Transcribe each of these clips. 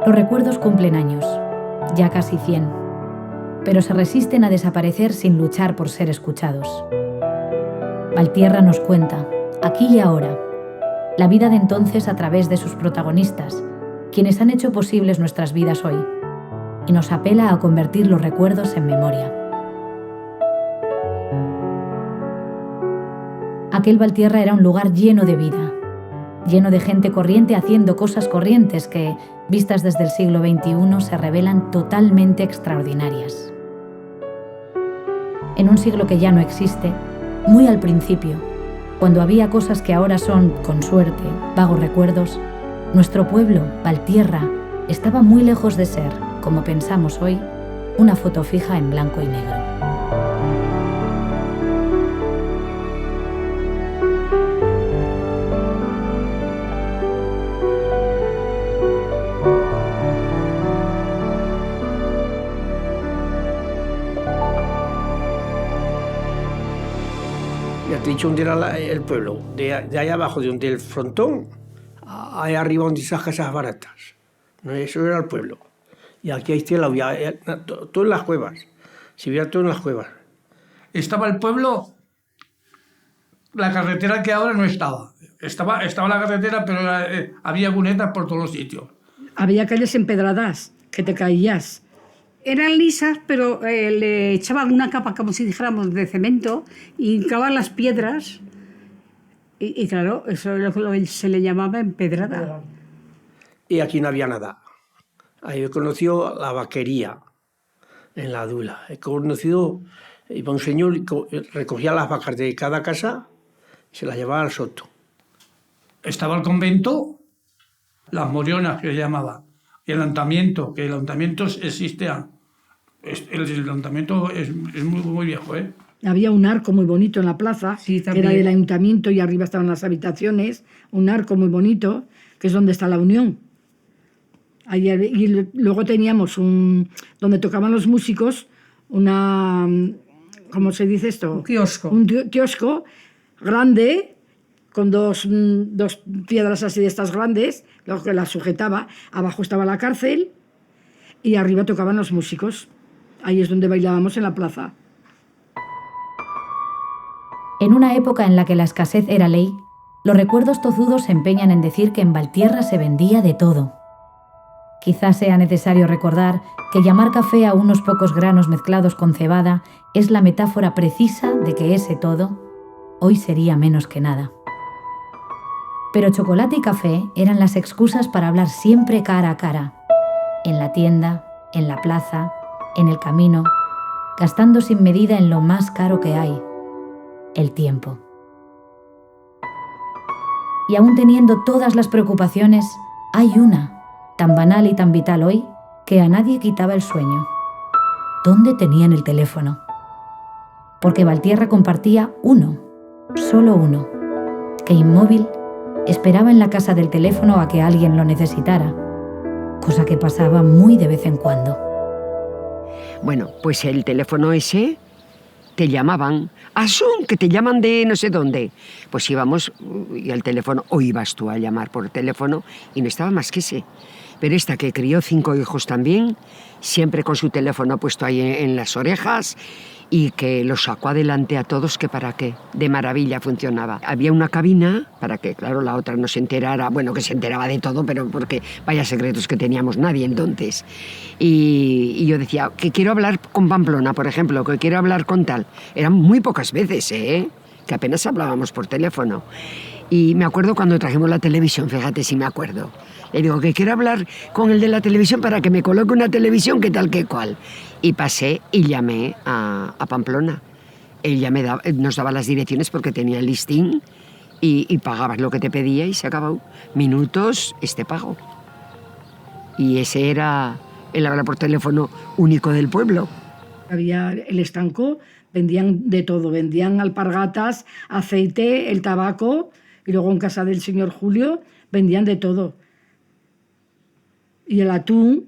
Los recuerdos cumplen años, ya casi 100, pero se resisten a desaparecer sin luchar por ser escuchados. Valtierra nos cuenta, aquí y ahora, la vida de entonces a través de sus protagonistas, quienes han hecho posibles nuestras vidas hoy, y nos apela a convertir los recuerdos en memoria. Aquel Valtierra era un lugar lleno de vida, lleno de gente corriente haciendo cosas corrientes que, vistas desde el siglo XXI, se revelan totalmente extraordinarias. En un siglo que ya no existe, muy al principio, cuando había cosas que ahora son, con suerte, vagos recuerdos, nuestro pueblo, Valtierra, estaba muy lejos de ser, como pensamos hoy, una foto fija en blanco y negro. Ya te he dicho dónde era el pueblo, de allá abajo, de donde el frontón, allá arriba donde esas casas baratas. ¿No? Eso era el pueblo. Y aquí hay tela, todo en las cuevas. Se veía todo en las cuevas. Estaba el pueblo, la carretera que ahora no estaba. Estaba la carretera, pero había cunetas por todos los sitios. Había calles empedradas, que te caías. Eran lisas, pero le echaban una capa, como si dijéramos, de cemento, y hincaban las piedras. Y claro, eso es lo que se le llamaba empedrada. Y aquí no había nada. Ahí he conocido la vaquería en la Dula. He conocido, iba un señor, recogía las vacas de cada casa y se las llevaba al soto. Estaba el convento, las morionas que se llamaba, y el ayuntamiento, que el ayuntamiento existía. El ayuntamiento es muy, muy viejo, ¿eh? Había un arco muy bonito en la plaza, sí, que era del ayuntamiento, y arriba estaban las habitaciones, un arco muy bonito, que es donde está la Unión. Ahí, y luego teníamos donde tocaban los músicos, ¿cómo se dice esto? Un kiosco. Un kiosco grande, con dos piedras así de estas grandes, lo que las sujetaba. Abajo estaba la cárcel y arriba tocaban los músicos. Ahí es donde bailábamos en la plaza. En una época en la que la escasez era ley, los recuerdos tozudos se empeñan en decir que en Valtierra se vendía de todo. Quizás sea necesario recordar que llamar café a unos pocos granos mezclados con cebada es la metáfora precisa de que ese todo hoy sería menos que nada. Pero chocolate y café eran las excusas para hablar siempre cara a cara, en la tienda, en la plaza, en el camino, gastando sin medida en lo más caro que hay, el tiempo. Y aún teniendo todas las preocupaciones, hay una, tan banal y tan vital hoy, que a nadie quitaba el sueño. ¿Dónde tenían el teléfono? Porque Valtierra compartía uno, solo uno, que inmóvil esperaba en la casa del teléfono a que alguien lo necesitara, cosa que pasaba muy de vez en cuando. Bueno, pues el teléfono ese te llamaban. ¡Asun! Que te llaman de no sé dónde. Pues íbamos y al teléfono, o ibas tú a llamar por teléfono y no estaba más que ese. Pero esta que crió 5 hijos también, siempre con su teléfono puesto ahí en las orejas y que lo sacó adelante a todos, que para qué, de maravilla funcionaba. Había una cabina para que, claro, la otra no se enterara, bueno, que se enteraba de todo, pero porque vaya secretos que teníamos nadie entonces. Y yo decía, que quiero hablar con Pamplona, por ejemplo, que quiero hablar con tal. Eran muy pocas veces, que apenas hablábamos por teléfono. Y me acuerdo cuando trajimos la televisión, fíjate si me acuerdo. Le digo que quiero hablar con el de la televisión para que me coloque una televisión que tal que cual. Y pasé y llamé a Pamplona. Él ya nos daba las direcciones porque tenía el listín y pagabas lo que te pedía y se acabó. Minutos, pago. Y ese era el hablar por teléfono único del pueblo. Había el estanco, vendían de todo, vendían alpargatas, aceite, el tabaco, y luego en casa del señor Julio vendían de todo. Y el atún,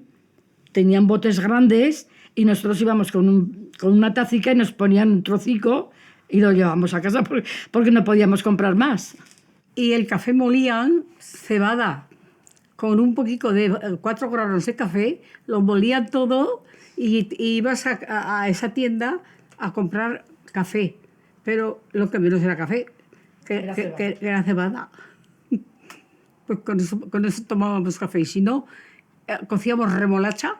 tenían botes grandes y nosotros íbamos con una tacica y nos ponían un trocico y lo llevábamos a casa porque no podíamos comprar más. Y el café molían cebada, con un poquito de 4 granos de café, lo molían todo y ibas a esa tienda a comprar café. Pero lo que menos era café, que era cebada. Pues con eso tomábamos café. Y si no, cocíamos remolacha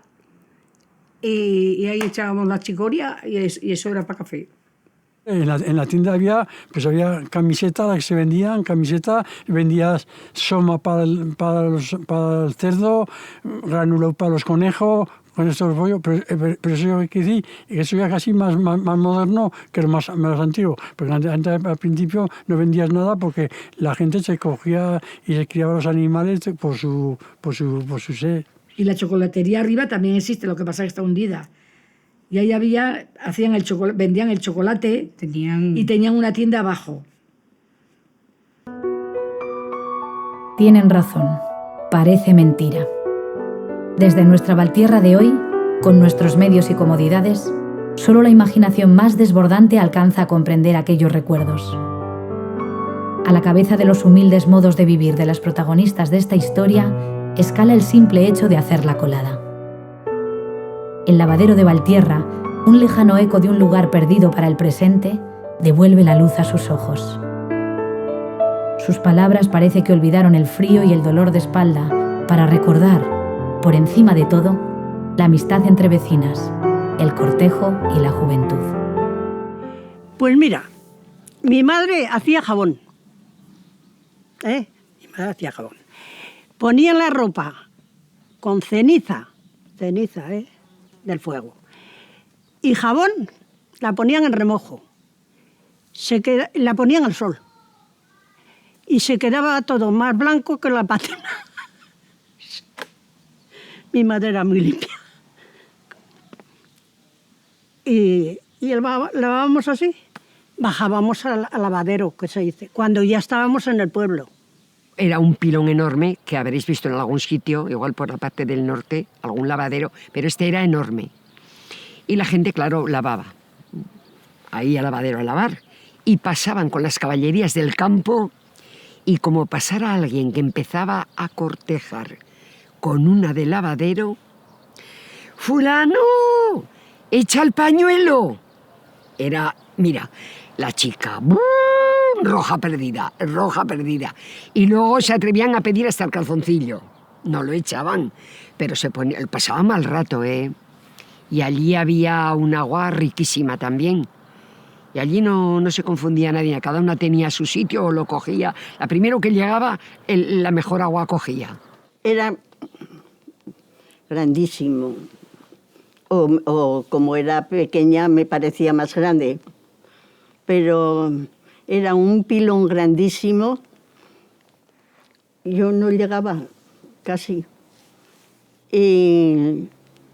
y ahí echábamos la chicoria y eso era para café. En la tienda había camisetas que se vendían, vendías soma para el cerdo, granulado para los conejos, con estos bollos, pero eso hay que decir que eso ya casi más moderno que lo más antiguo, porque antes al principio no vendías nada porque la gente se cogía y se criaba los animales por su sed. Y la chocolatería arriba también existe, lo que pasa es que está hundida. Y ahí vendían el chocolate y tenían una tienda abajo. Tienen razón, parece mentira. Desde nuestra Valtierra de hoy, con nuestros medios y comodidades, solo la imaginación más desbordante alcanza a comprender aquellos recuerdos. A la cabeza de los humildes modos de vivir de las protagonistas de esta historia escala el simple hecho de hacer la colada. El lavadero de Valtierra, un lejano eco de un lugar perdido para el presente, devuelve la luz a sus ojos. Sus palabras parece que olvidaron el frío y el dolor de espalda para recordar, por encima de todo, la amistad entre vecinas, el cortejo y la juventud. Pues mira, mi madre hacía jabón. Mi madre hacía jabón. Ponía la ropa con ceniza del fuego. Y jabón la ponían en remojo. La ponían al sol. Y se quedaba todo más blanco que la patina. Mi madre era muy limpia. Y lavábamos así. Bajábamos al lavadero, que se dice, cuando ya estábamos en el pueblo. Era un pilón enorme que habréis visto en algún sitio, igual por la parte del norte, algún lavadero, pero este era enorme. Y la gente, claro, lavaba. Ahí al lavadero a lavar. Y pasaban con las caballerías del campo y como pasara alguien que empezaba a cortejar con una de lavadero, ¡fulano! ¡Echa el pañuelo! Era, mira, la chica, ¡bum! Roja perdida. Y luego se atrevían a pedir hasta el calzoncillo. No lo echaban, pero pasaba mal rato, ¿eh? Y allí había un agua riquísima también. Y allí no se confundía nadie, cada una tenía su sitio o lo cogía. La primero que llegaba, la mejor agua cogía. Era grandísimo. O como era pequeña me parecía más grande. Pero era un pilón grandísimo. Yo no llegaba casi. Y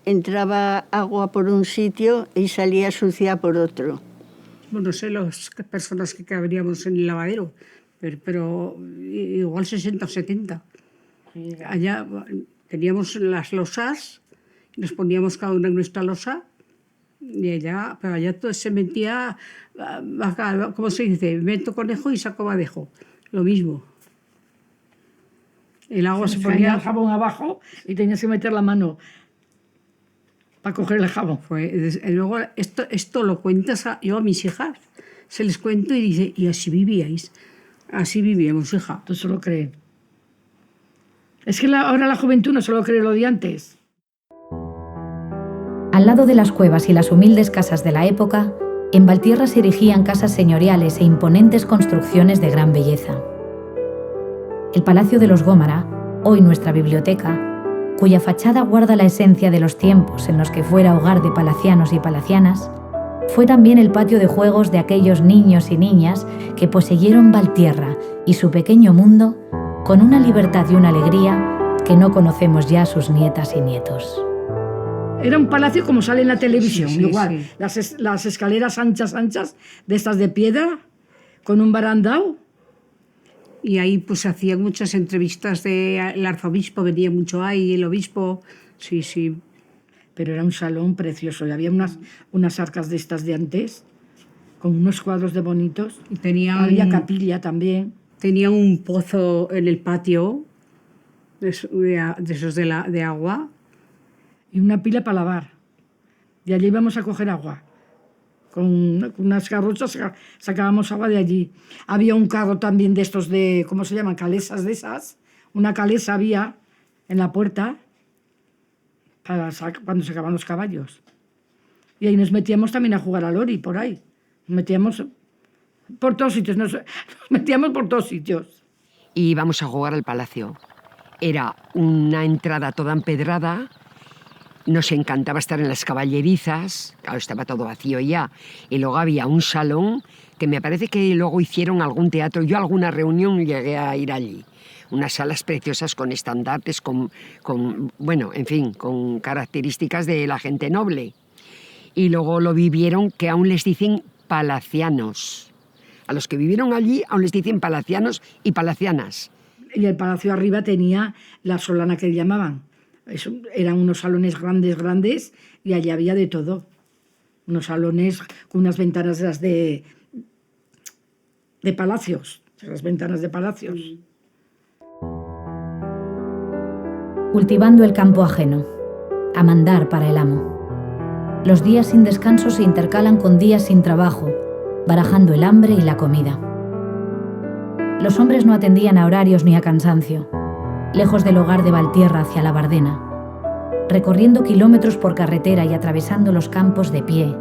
entraba agua por un sitio y salía sucia por otro. Bueno, no sé las personas que cabríamos en el lavadero, pero igual 60 o 70. Allá teníamos las losas, nos poníamos cada uno en nuestra losa pero allá todo se metía, ¿cómo se dice? Meto conejo y saco badejo, lo mismo. El agua se ponía el jabón abajo y tenías que meter la mano para coger el jabón. Luego esto lo cuentas yo a mis hijas, se les cuento y dice, y así vivíais. Así vivíamos, hija. Tú solo crees. Es que ahora la juventud no solo cree lo de antes. Al lado de las cuevas y las humildes casas de la época, en Valtierra se erigían casas señoriales e imponentes construcciones de gran belleza. El Palacio de los Gómara, hoy nuestra biblioteca, cuya fachada guarda la esencia de los tiempos en los que fuera hogar de palacianos y palacianas, fue también el patio de juegos de aquellos niños y niñas que poseyeron Valtierra y su pequeño mundo con una libertad y una alegría que no conocemos ya sus nietas y nietos. Era un palacio como sale en la televisión, sí, igual. Sí. Las escaleras anchas, de estas de piedra, con un barandal. Y ahí pues hacían muchas entrevistas el arzobispo, venía mucho ahí, el obispo, sí. Pero era un salón precioso y había unas arcas de estas de antes, con unos cuadros de bonitos. Y había capilla también. Tenían un pozo en el patio, de esos de agua. Y una pila para lavar. Y allí íbamos a coger agua. Con unas carrochas sacábamos agua de allí. Había un carro también de estos de, ¿cómo se llaman? Calesas de esas. Una calesa había en la puerta para cuando sacaban los caballos. Y ahí nos metíamos también a jugar al lori, por ahí. Nos metíamos por todos sitios. Nos metíamos por todos sitios. Y íbamos a jugar al palacio. Era una entrada toda empedrada. Nos encantaba estar en las caballerizas, claro, estaba todo vacío ya. Y luego había un salón que me parece que luego hicieron algún teatro. Yo a alguna reunión llegué a ir allí. Unas salas preciosas con estandartes, con bueno, en fin, con características de la gente noble. Y luego lo vivieron, que aún les dicen palacianos. A los que vivieron allí aún les dicen palacianos y palacianas. Y el palacio arriba tenía la solana que llamaban. Eran unos salones grandes y allí había de todo. Unos salones con unas ventanas de palacios, las ventanas de palacios. Cultivando el campo ajeno, a mandar para el amo. Los días sin descanso se intercalan con días sin trabajo, barajando el hambre y la comida. Los hombres no atendían a horarios ni a cansancio, lejos del hogar de Valtierra hacia la Bardena, recorriendo kilómetros por carretera y atravesando los campos de pie,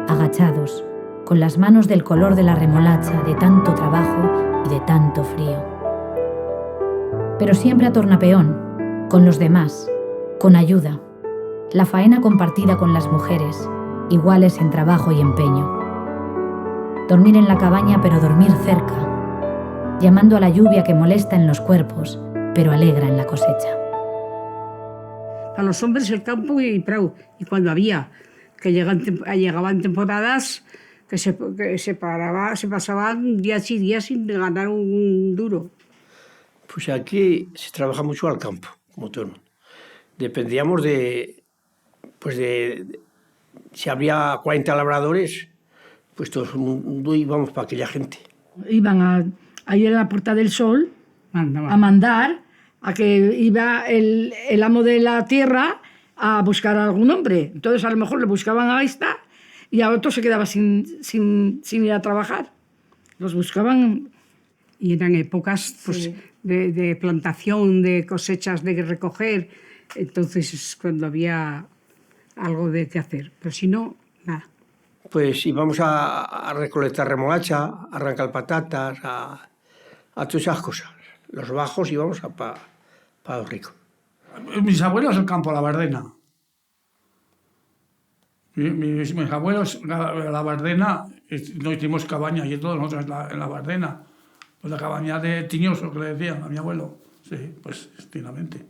agachados, con las manos del color de la remolacha de tanto trabajo y de tanto frío. Pero siempre a tornapeón, con los demás, con ayuda, la faena compartida con las mujeres, iguales en trabajo y empeño. Dormir en la cabaña, pero dormir cerca, llamando a la lluvia que molesta en los cuerpos, pero alegra en la cosecha. A los hombres el campo y prou. Y cuando había, que llegaban temporadas que se pasaban días y días sin ganar un duro. Pues aquí se trabaja mucho al campo, como todo. Dependíamos si había 40 labradores, pues todo el mundo íbamos para aquella gente. Iban a ir a la Puerta del Sol a mandar, a que iba el amo de la tierra a buscar a algún hombre. Entonces a lo mejor le buscaban a esta y a otro se quedaba sin ir a trabajar. Los buscaban. Y eran épocas pues, sí, de plantación, de cosechas, de recoger. Entonces es cuando había algo de qué hacer. Pero si no, nada. Pues íbamos a recolectar remolacha, a arrancar patatas, a todas esas cosas. Los bajos íbamos para los ricos. Mis abuelos el campo, la Bardena. Mis abuelos, la Bardena, no hicimos cabaña y todo, nosotros en la Bardena. Pues la cabaña de Tiñoso, que le decían a mi abuelo. Sí, pues estilamente.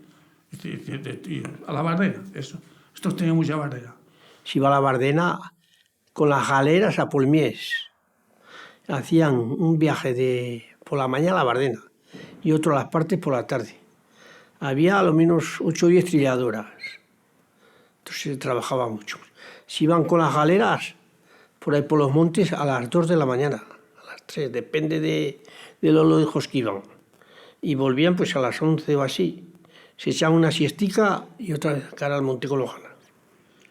A la Bardena, eso. Estos tenían mucha Bardena. Se iba a la Bardena con las galeras a Polmies. Hacían un viaje por la mañana a la Bardena y otro a las partes por la tarde. Había a lo menos 8 o 10 trilladoras. Entonces se trabajaba mucho. Se iban con las galeras por ahí por los montes a las 2 de la mañana, a las 3, depende de los lejos que iban. Y volvían pues a las 11 o así. Se echaban una siestica y otra vez cara al monte con los ganas.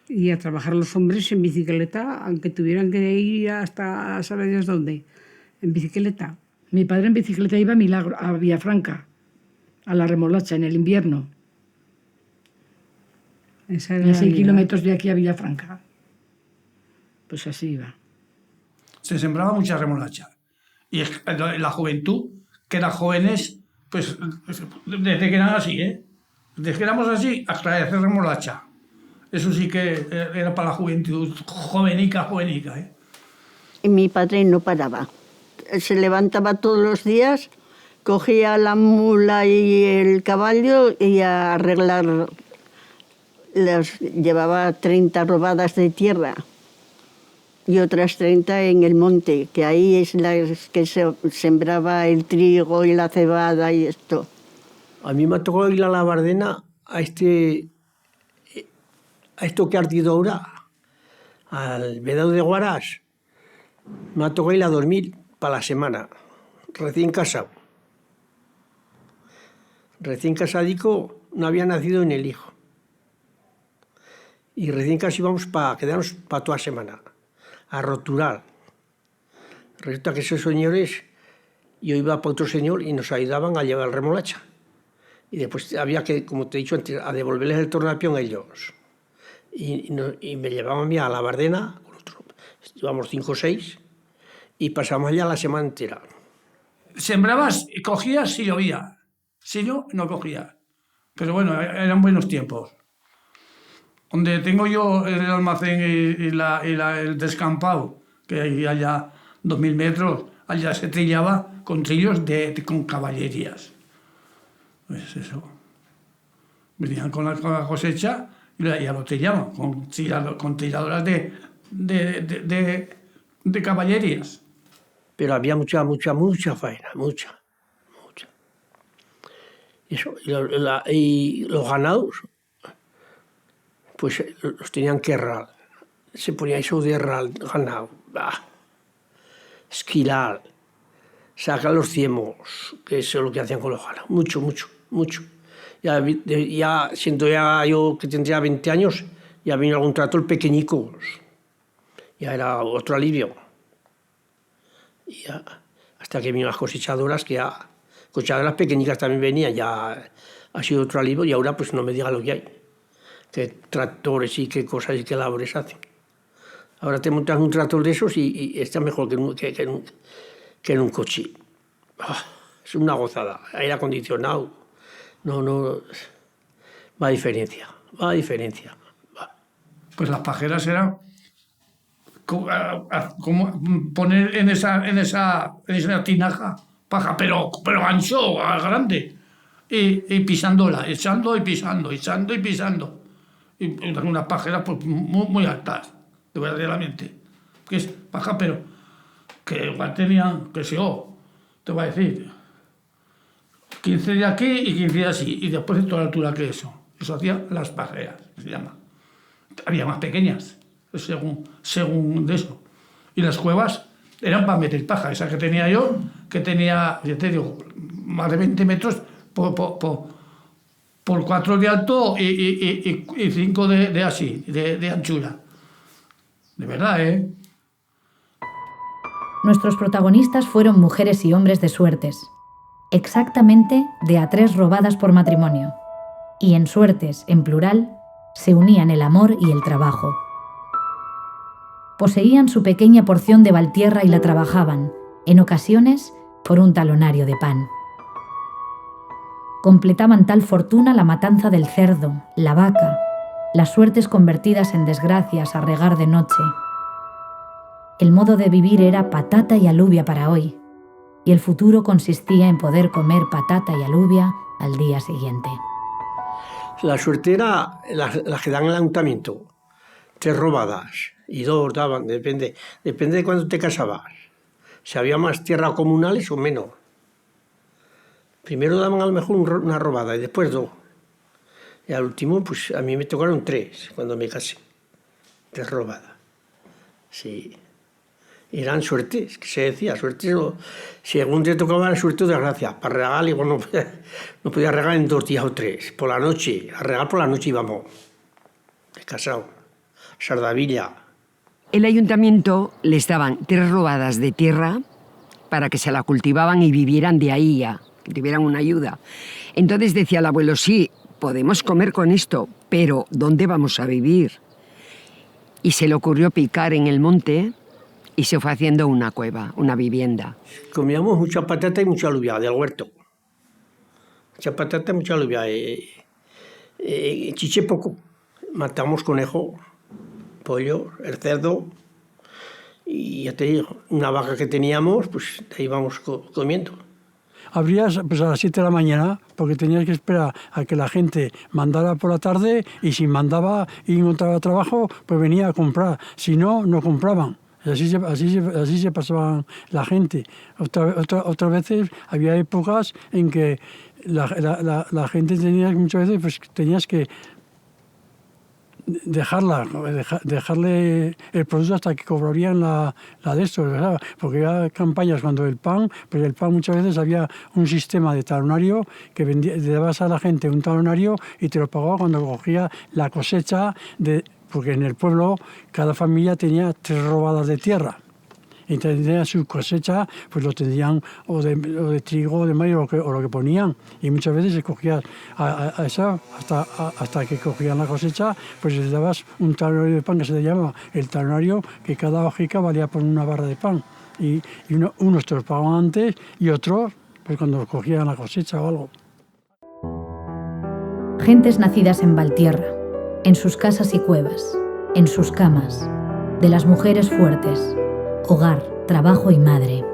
Y a trabajar los hombres en bicicleta, aunque tuvieran que ir hasta saber Dios dónde. En bicicleta. Mi padre en bicicleta iba a Villafranca, a la remolacha, en el invierno. Esa era a 6 kilómetros de aquí a Villafranca. Pues así iba. Se sembraba mucha remolacha. Y la juventud, que eran jóvenes, pues desde que eran así, desde que éramos así, hasta hacer remolacha. Eso sí que era para la juventud, jovenica. Y mi padre no paraba. Se levantaba todos los días, cogía la mula y el caballo y a arreglar. Llevaba 30 robadas de tierra y otras 30 en el monte, que ahí es las que se sembraba el trigo y la cebada y esto. A mí me tocó ir a la Bardena a esto que ha ardido ahora, al vedado de Guarás. Me tocó ir a dormir para la semana, recién casado. Recién casadico, no había nacido ni el hijo. Y recién casi íbamos para quedarnos para toda semana, a roturar. Resulta que esos señores, yo iba para otro señor y nos ayudaban a llevar remolacha. Y después había que, como te he dicho antes, a devolverles el tornapión a ellos. Y me llevaban a mí a la Bardena, íbamos 5 o 6, y pasamos allá la semana entera. Sembrabas y cogías si llovía. Si no, no cogías. Pero bueno, eran buenos tiempos. Donde tengo yo el almacén y el descampado, que hay allá 2000 metros, allá se trillaba con trillos con caballerías. Pues eso. Venían con la cosecha y ya lo trillaban, con trilladoras de caballerías. Pero había mucha faena, mucha. Eso, y los ganados, pues los tenían que herrar. Se ponía eso de herrar ganado, esquilar, sacar los ciemos, que eso es lo que hacían con los ganados. Mucho. Ya siendo ya yo que tendría 20 años, ya vino algún tractor pequeñicos. Ya era otro alivio. Y ya, hasta que vino las cosechadoras, que ya cosechadoras pequeñicas también venían, ya ha sido otro alivio, y ahora pues no me diga lo que hay. Qué tractores y qué cosas y qué labores hacen. Ahora te montas un tractor de esos y está mejor que en un coche. Es una gozada. Aire acondicionado. No. Va a diferencia. Pues las pajeras eran como poner en esa tinaja paja, pero ancho, grande, y pisándola, echando y pisando. Y unas pajeras pues, muy altas, verdaderamente. Que es paja, pero que igual tenían, que sé yo, te voy a decir, 15 de aquí y 15 de así, y después de toda la altura que eso. Eso hacían las pajeras, se llama. Había más pequeñas, según de eso. Y las cuevas eran para meter paja. Esa que tenía yo, que tenía, ya te digo, más de 20 metros por 4 de alto y 5 de anchura. De verdad, ¿eh? Nuestros protagonistas fueron mujeres y hombres de suertes, exactamente de a 3 robadas por matrimonio. Y en suertes, en plural, se unían el amor y el trabajo. Poseían su pequeña porción de Valtierra y la trabajaban, en ocasiones, por un talonario de pan. Completaban tal fortuna la matanza del cerdo, la vaca, las suertes convertidas en desgracias a regar de noche. El modo de vivir era patata y alubia para hoy, y el futuro consistía en poder comer patata y alubia al día siguiente. La suerte era las que dan en el ayuntamiento, 3 robadas, y 2 daban, depende de cuándo te casabas. Si había más tierras comunales o menos. Primero daban a lo mejor una robada y después 2. Y al último, pues a mí me tocaron 3 cuando me casé. 3 robadas. Sí. Eran suertes, que se decía, suertes, según te tocaba la suerte o desgracia. Para regar, igual no podía regar en 2 días o 3. Por la noche, a regar por la noche íbamos. Descasado. Sardavilla. El ayuntamiento les daban 3 robadas de tierra para que se la cultivaban y vivieran de ahí ya, que tuvieran una ayuda. Entonces decía el abuelo, sí, podemos comer con esto, pero ¿dónde vamos a vivir? Y se le ocurrió picar en el monte y se fue haciendo una cueva, una vivienda. Comíamos mucha patata y mucha alubia del huerto. Mucha patata y mucha alubia. Chiché poco. Matamos conejo, pollo, el cerdo. Y ya te digo, una vaca que teníamos, pues ahí íbamos comiendo. Abrías pues, a las 7 de la mañana porque tenías que esperar a que la gente mandara por la tarde y si mandaba y encontraba trabajo, pues venía a comprar. Si no, no compraban. Así se pasaba la gente. Otras veces había épocas en que la gente tenía muchas veces pues, tenías que dejarle el producto hasta que cobrarían la de esto, ¿verdad? Porque había campañas cuando el pan muchas veces había un sistema de talonario que le dabas a la gente un talonario y te lo pagaba cuando cogía la cosecha, porque en el pueblo cada familia tenía 3 robadas de tierra. Y tendrían su cosecha, pues lo tendrían o de trigo, o de maíz, o lo que ponían. Y muchas veces se cogía a esa, hasta que cogían la cosecha, pues les dabas un talonario de pan que se le llama el talonario, que cada hojica valía por una barra de pan. Y unos te los pagaban antes y otros pues cuando cogían la cosecha o algo. Gentes nacidas en Valtierra, en sus casas y cuevas, en sus camas, de las mujeres fuertes, hogar, trabajo y madre.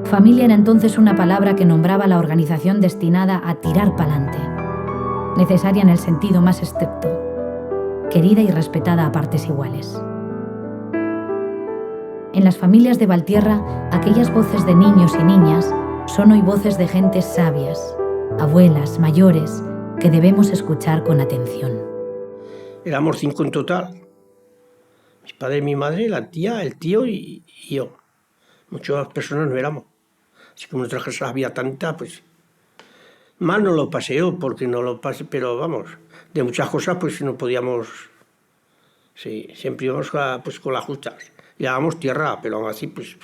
Familia era entonces una palabra que nombraba la organización destinada a tirar pa'lante, necesaria en el sentido más estricto, querida y respetada a partes iguales. En las familias de Valtierra, aquellas voces de niños y niñas son hoy voces de gentes sabias, abuelas, mayores, que debemos escuchar con atención. Éramos 5 en total. Mi padre, mi madre, la tía, el tío y yo. Muchas personas no éramos. Así como en nuestras casas había tanta, pues... Mal no lo pasé yo, porque no lo pasé, pero vamos, de muchas cosas pues no podíamos... Sí, siempre íbamos pues, con las justas. Llevábamos tierra, pero aún así pues...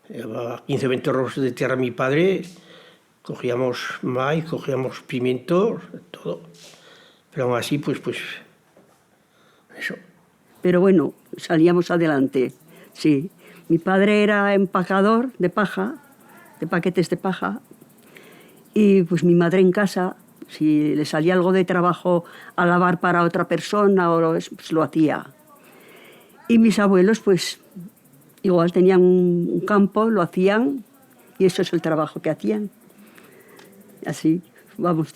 Llevaba 15 o 20 robos de tierra mi padre, cogíamos maíz, cogíamos pimientos, todo. Pero aún así pues... Eso. Pero bueno, salíamos adelante, sí. Mi padre era empacador de paja, de paquetes de paja, y pues mi madre en casa, si le salía algo de trabajo a lavar para otra persona, pues lo hacía. Y mis abuelos, pues igual tenían un campo, lo hacían, y eso es el trabajo que hacían. Así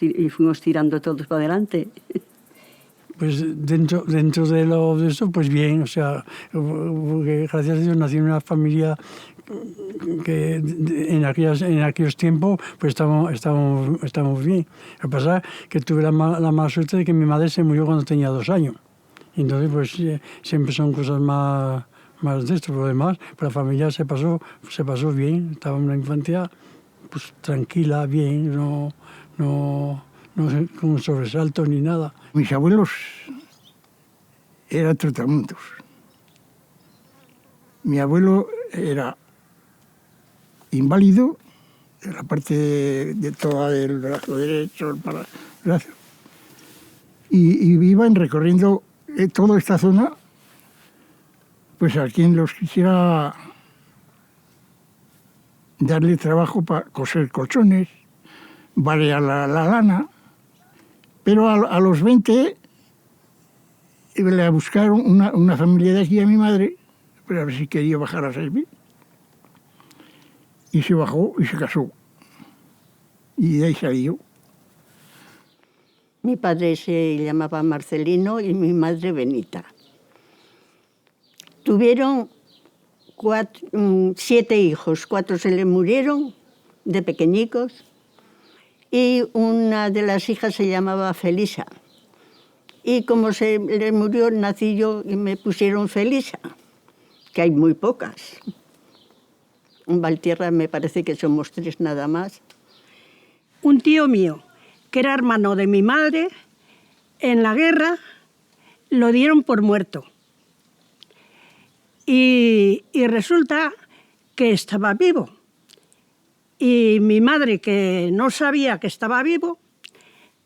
y fuimos tirando todos para adelante. Pues dentro de eso, pues bien, o sea, porque gracias a Dios nací en una familia que en aquellos tiempos pues estamos bien. Lo que pasa es que tuve la mala suerte de que mi madre se murió cuando tenía 2 años. Entonces, pues siempre son cosas más de esto. Por lo demás, pues la familia se pasó bien, estaba en una infancia pues tranquila, bien, no con sobresaltos ni nada. Mis abuelos eran trotamundos. Mi abuelo era inválido de la parte de toda el brazo derecho, el brazo. Y iban recorriendo toda esta zona, pues a quien los quisiera darle trabajo para coser colchones, variar la lana. Pero a los 20 iba a buscar una familia de aquí a mi madre, para ver si quería bajar a servir. Y se bajó y se casó. Y de ahí salió. Mi padre se llamaba Marcelino y mi madre Benita. Tuvieron 7 hijos, 4 se le murieron de pequeñicos. Y una de las hijas se llamaba Felisa. Y como se le murió, nací yo y me pusieron Felisa, que hay muy pocas. En Valtierra me parece que somos 3 nada más. Un tío mío, que era hermano de mi madre, en la guerra lo dieron por muerto. Y resulta que estaba vivo. Y mi madre, que no sabía que estaba vivo,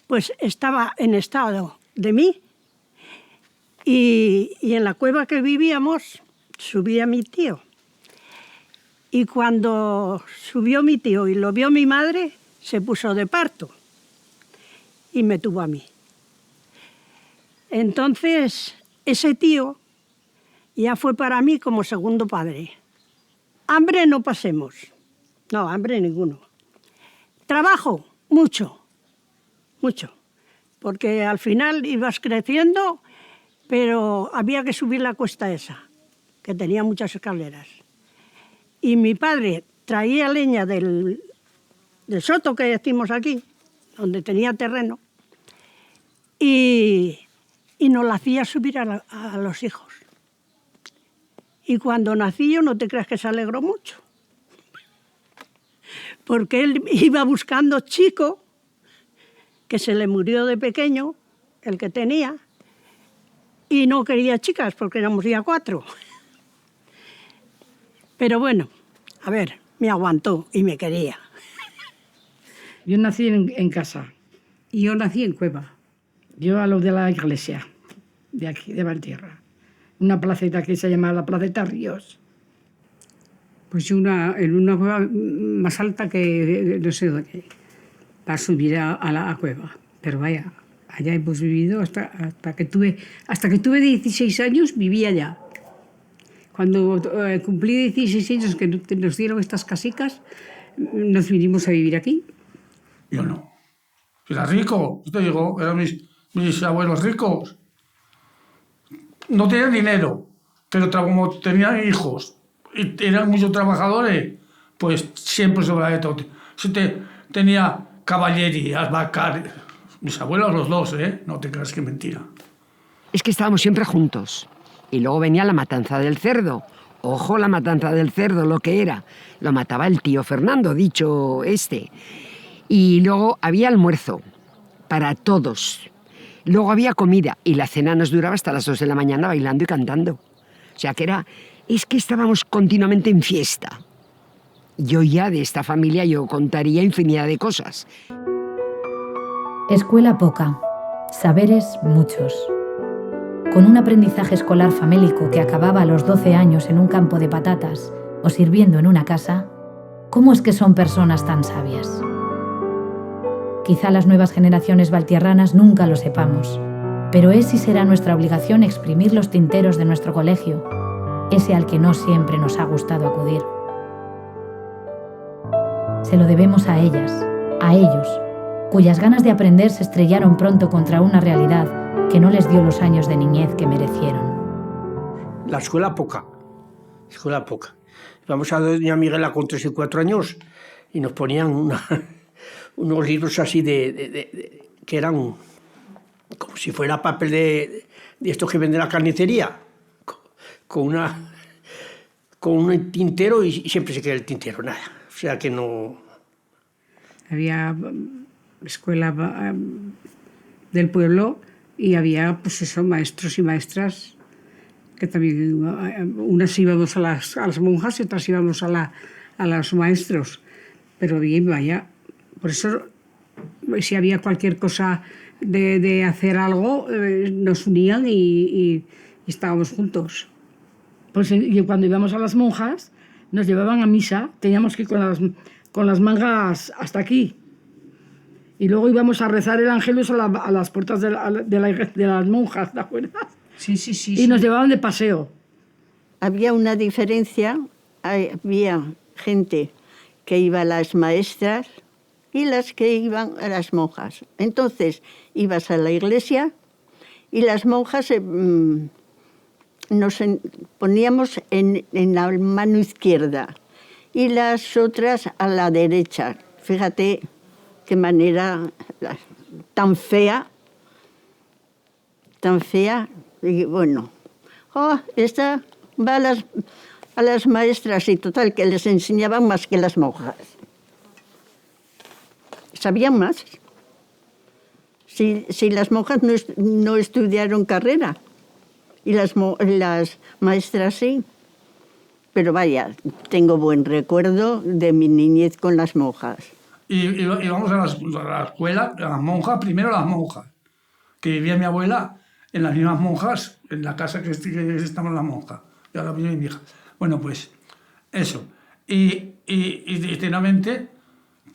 pues estaba en estado de mí. Y en la cueva que vivíamos subía mi tío. Y cuando subió mi tío y lo vio mi madre, se puso de parto. Y me tuvo a mí. Entonces, ese tío ya fue para mí como segundo padre. Hambre no pasemos. No, hambre ninguno. Trabajo, mucho, mucho. Porque al final ibas creciendo, pero había que subir la cuesta esa, que tenía muchas escaleras. Y mi padre traía leña del soto que decimos aquí, donde tenía terreno, y nos la hacía subir a los hijos. Y cuando nací yo, no te creas que se alegró mucho, porque él iba buscando chico, que se le murió de pequeño, el que tenía, y no quería chicas, porque éramos ya 4. Pero bueno, a ver, me aguantó y me quería. Yo nací en casa. Y yo nací en Cueva. Yo a lo de la iglesia, de aquí, de Valtierra. Una placeta que se llama la Placeta Ríos. Pues yo en una cueva más alta que no sé dónde, para subir a la cueva. Pero vaya, allá hemos vivido hasta que tuve 16 años, vivía allá. Cuando cumplí 16 años, que nos dieron estas casicas, nos vinimos a vivir aquí. Yo no. Era rico, te digo, eran mis abuelos ricos. No tenían dinero, pero como tenían hijos y eran muchos trabajadores, pues siempre sobraba de todo. Tenía caballerías, vacas. Mis abuelos los dos, ¿eh? No te creas que es mentira. Es que estábamos siempre juntos. Y luego venía la matanza del cerdo. Ojo, la matanza del cerdo, lo que era. Lo mataba el tío Fernando, dicho este. Y luego había almuerzo para todos. Luego había comida y la cena nos duraba hasta las 2 de la mañana bailando y cantando. O sea que es que estábamos continuamente en fiesta. Yo ya de esta familia yo contaría infinidad de cosas. Escuela poca, saberes muchos. Con un aprendizaje escolar famélico que acababa a los 12 años en un campo de patatas o sirviendo en una casa, ¿cómo es que son personas tan sabias? Quizá las nuevas generaciones valtierranas nunca lo sepamos, pero es y será nuestra obligación exprimir los tinteros de nuestro colegio, ese al que no siempre nos ha gustado acudir. Se lo debemos a ellas, a ellos, cuyas ganas de aprender se estrellaron pronto contra una realidad que no les dio los años de niñez que merecieron. La escuela poca. Vamos a doña Miguela con 3 y 4 años y nos ponían unos libros así que eran como si fuera papel de estos que venden la carnicería, con un tintero y siempre se queda el tintero, nada. O sea que no... Había escuela del pueblo y había, pues eso, maestros y maestras que también, unas íbamos a las monjas y otras íbamos a los maestros. Pero bien, vaya, por eso, si había cualquier cosa de hacer algo, nos unían y estábamos juntos. Pues y cuando íbamos a las monjas, nos llevaban a misa, teníamos que ir con las mangas hasta aquí. Y luego íbamos a rezar el Ángelus a las puertas de las monjas, ¿te acuerdas? Sí. Y nos llevaban de paseo. Había una diferencia, había gente que iba a las maestras y las que iban a las monjas. Entonces, ibas a la iglesia y las monjas nos poníamos en la mano izquierda y las otras a la derecha. Fíjate qué manera tan fea. Y bueno, esta va a las maestras y total, que les enseñaban más que las monjas. Sabían más. Si las monjas no estudiaron carrera y las maestras sí. Pero vaya, tengo buen recuerdo de mi niñez con las monjas. Y íbamos a la escuela, a las monjas, primero las monjas, que vivía mi abuela en las mismas monjas, en la casa que estamos las monjas, y ahora vive mi hija. Bueno, pues eso. Y finalmente,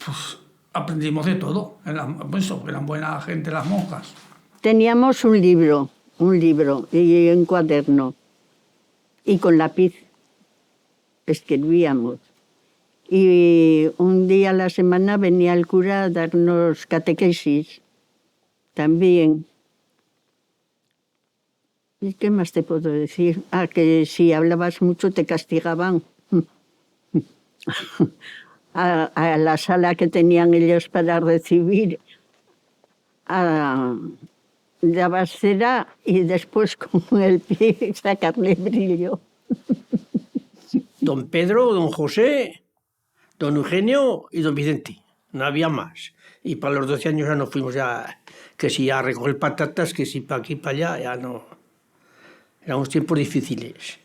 pues aprendimos de todo. Eran buena gente las monjas. Teníamos un libro y un cuaderno, y con lápiz escribíamos. Y un día a la semana venía el cura a darnos catequesis también. ¿Y qué más te puedo decir? Que si hablabas mucho te castigaban a la sala que tenían ellos para recibir a Dabas cera y después con el pie sacarle brillo. Don Pedro, don José, don Eugenio y don Vicente. No había más. Y para los 12 años ya nos fuimos ya, que si a recoger patatas, que si para aquí, para allá, ya no. Eran unos tiempos difíciles.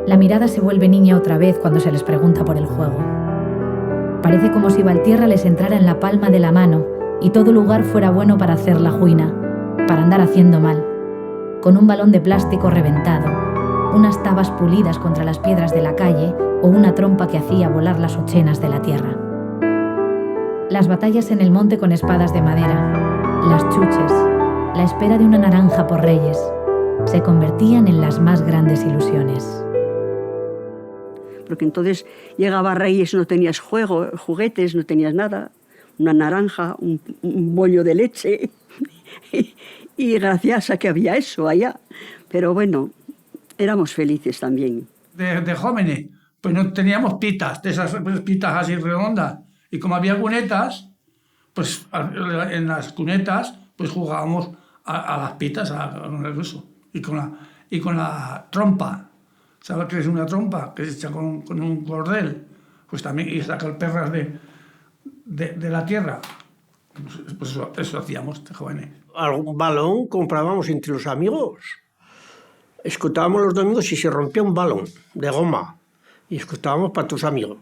La mirada se vuelve niña otra vez cuando se les pregunta por el juego. Parece como si Valtierra les entrara en la palma de la mano y todo lugar fuera bueno para hacer la juina, para andar haciendo mal, con un balón de plástico reventado, unas tabas pulidas contra las piedras de la calle o una trompa que hacía volar las ochenas de la tierra. Las batallas en el monte con espadas de madera, las chuches, la espera de una naranja por Reyes, se convertían en las más grandes ilusiones. Porque entonces llegaba Reyes, no tenías juguetes, no tenías nada, una naranja, un bollo de leche, y gracias a que había eso allá. Pero bueno, éramos felices también. De jóvenes, pues no teníamos pitas, de esas pitas así redondas, y como había cunetas, pues en las cunetas pues jugábamos a las pitas, con el ruso, y con la trompa. ¿Sabes qué es una trompa? Que se echa con un cordel. Pues también, y sacar perras de la tierra. Pues eso hacíamos de jóvenes. Algún balón comprábamos entre los amigos. Escutábamos los domingos y se rompía un balón de goma. Y escutábamos para tus amigos.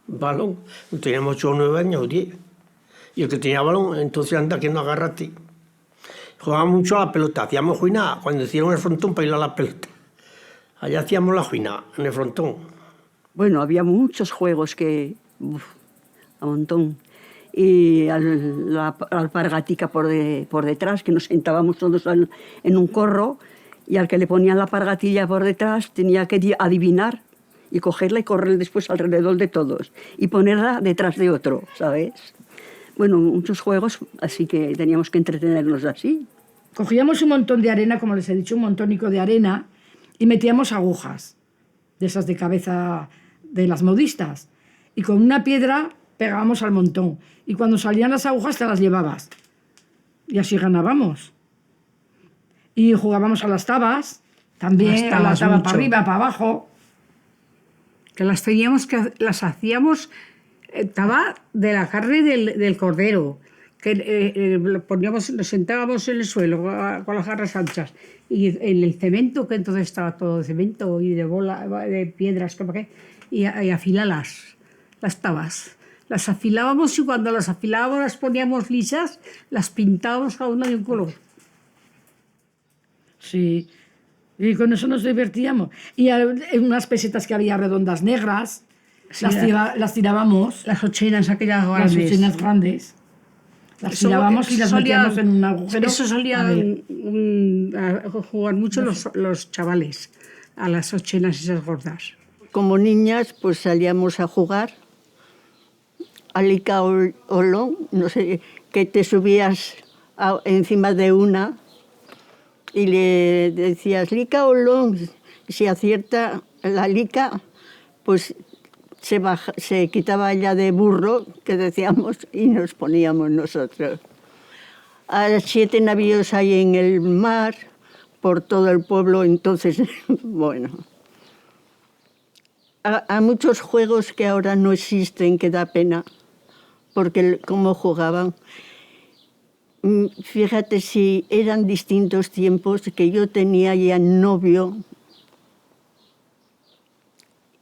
Balón. Teníamos 8 o 9 años o 10. Y el que tenía balón, entonces anda que no agárrate. Jugábamos mucho a la pelota. Hacíamos juina cuando hicieron el frontón para ir a la pelota. Allá hacíamos la juina, en el frontón. Bueno, había muchos juegos que... a montón. Y la alpargatica por detrás, que nos sentábamos todos en un corro, y al que le ponían la alpargatilla por detrás tenía que adivinar y cogerla y correr después alrededor de todos y ponerla detrás de otro, ¿sabes? Bueno, muchos juegos, así que teníamos que entretenernos así. Cogíamos un montón de arena, como les he dicho, un montónico de arena, y metíamos agujas, de esas de cabeza de las modistas. Y con una piedra pegábamos al montón. Y cuando salían las agujas te las llevabas. Y así ganábamos. Y jugábamos a las tabas, también a la taba mucho. Para arriba, para abajo. Que las hacíamos taba de la carne del cordero. Que nos sentábamos en el suelo con las garras anchas y en el cemento, que entonces estaba todo de cemento y de piedras, y afilar las tabas. Las afilábamos y cuando las afilábamos las poníamos lisas, las pintábamos cada una de un color. Sí, y con eso nos divertíamos. Y en unas pesetas que había redondas negras, sí, las tirábamos. Las ochenas aquellas grandes. Las ochenas grandes. Las tirábamos y las metíamos en un agujero. Eso solían jugar mucho los chavales, a las ochenas esas gordas. Como niñas, pues salíamos a jugar a lica olón, no sé, que te subías encima de una y le decías lica olón, y si acierta la lica, pues se quitaba ya de burro, que decíamos, y nos poníamos nosotros. A 7 navíos hay en el mar, por todo el pueblo, entonces, bueno. A muchos juegos que ahora no existen, que da pena, porque cómo jugaban. Fíjate, si eran distintos tiempos, que yo tenía ya novio,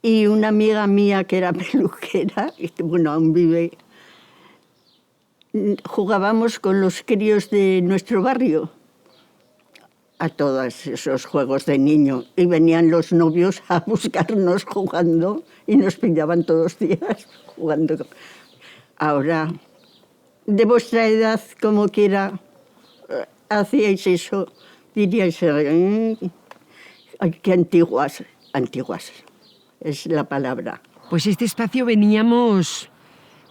y una amiga mía que era peluquera, que bueno, aún vive, jugábamos con los críos de nuestro barrio a todos esos juegos de niño. Y venían los novios a buscarnos jugando y nos pillaban todos los días jugando. Ahora, de vuestra edad, como quiera, hacíais eso, diríais, ay, qué antiguas. Es la palabra. Pues este espacio veníamos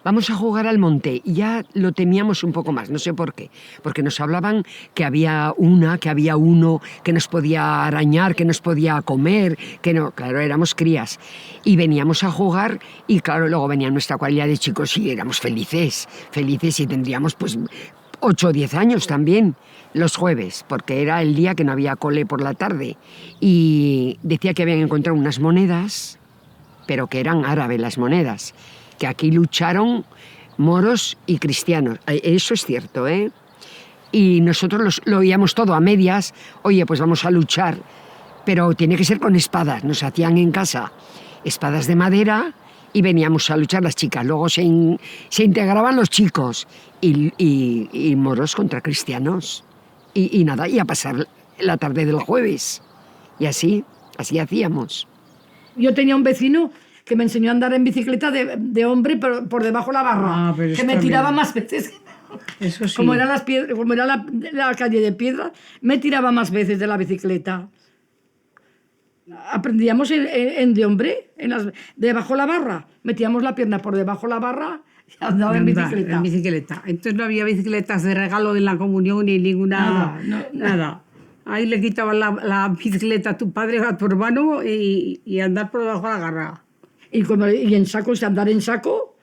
Vamos a jugar al monte. Y ya lo temíamos un poco más, no sé por qué. Porque nos hablaban que había uno, que nos podía arañar, que nos podía comer, que no, claro, éramos crías. Y veníamos a jugar y claro, luego venía nuestra cuadrilla de chicos y éramos felices y tendríamos pues 8 o 10 años también, los jueves, porque era el día que no había cole por la tarde. Y decía que habían encontrado unas monedas, pero que eran árabes las monedas, que aquí lucharon moros y cristianos. Eso es cierto, ¿eh? Y nosotros lo oíamos todo a medias. Oye, pues vamos a luchar, pero tiene que ser con espadas. Nos hacían en casa espadas de madera y veníamos a luchar las chicas. Luego se integraban los chicos y moros contra cristianos. Y nada, y a pasar la tarde del jueves. Y así hacíamos. Yo tenía un vecino que me enseñó a andar en bicicleta de hombre por debajo de la barra, pero que me tiraba más veces. Eso sí. Como era la calle de piedra, me tiraba más veces de la bicicleta. Aprendíamos de hombre, debajo de la barra. Metíamos la pierna por debajo de la barra y andaba en bicicleta. En bicicleta. Entonces no había bicicletas de regalo en la comunión ni ninguna... Nada. Ahí le quitaban la bicicleta a tu padre o a tu hermano y andar por debajo de la garra. Y en saco, andar en saco.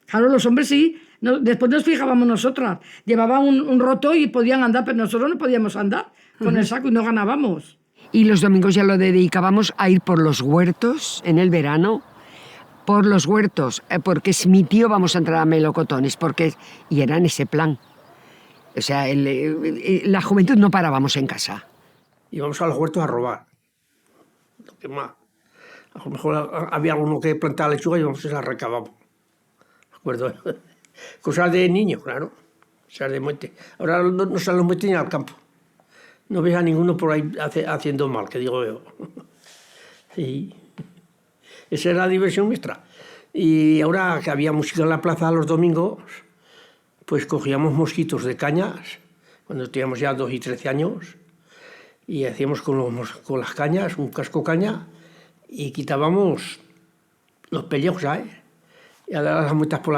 Claro, los hombres sí. Después nos fijábamos nosotras. Llevaban un roto y podían andar, pero nosotros no podíamos andar con el saco y no ganábamos. Y los domingos ya lo dedicábamos a ir por los huertos en el verano. Por los huertos, porque es mi tío, vamos a entrar a melocotones, y era en ese plan. O sea, la juventud no parábamos en casa. Íbamos a los huertos a robar. Lo que más. A lo mejor había alguno que plantaba lechuga y íbamos a recabamos. ¿De acuerdo? Cosas de niños, claro. Cosas de monte. Ahora no salen los montes ni al campo. No ves a ninguno por ahí haciendo mal, que digo yo. Sí. Esa era la diversión nuestra. Y ahora que había música en la plaza los domingos, pues cogíamos mosquitos de cañas, cuando teníamos ya 12 y 13 años, y hacíamos con las cañas, un casco caña, y quitábamos los pellejos, ¿sabes? Y a dar las muestras por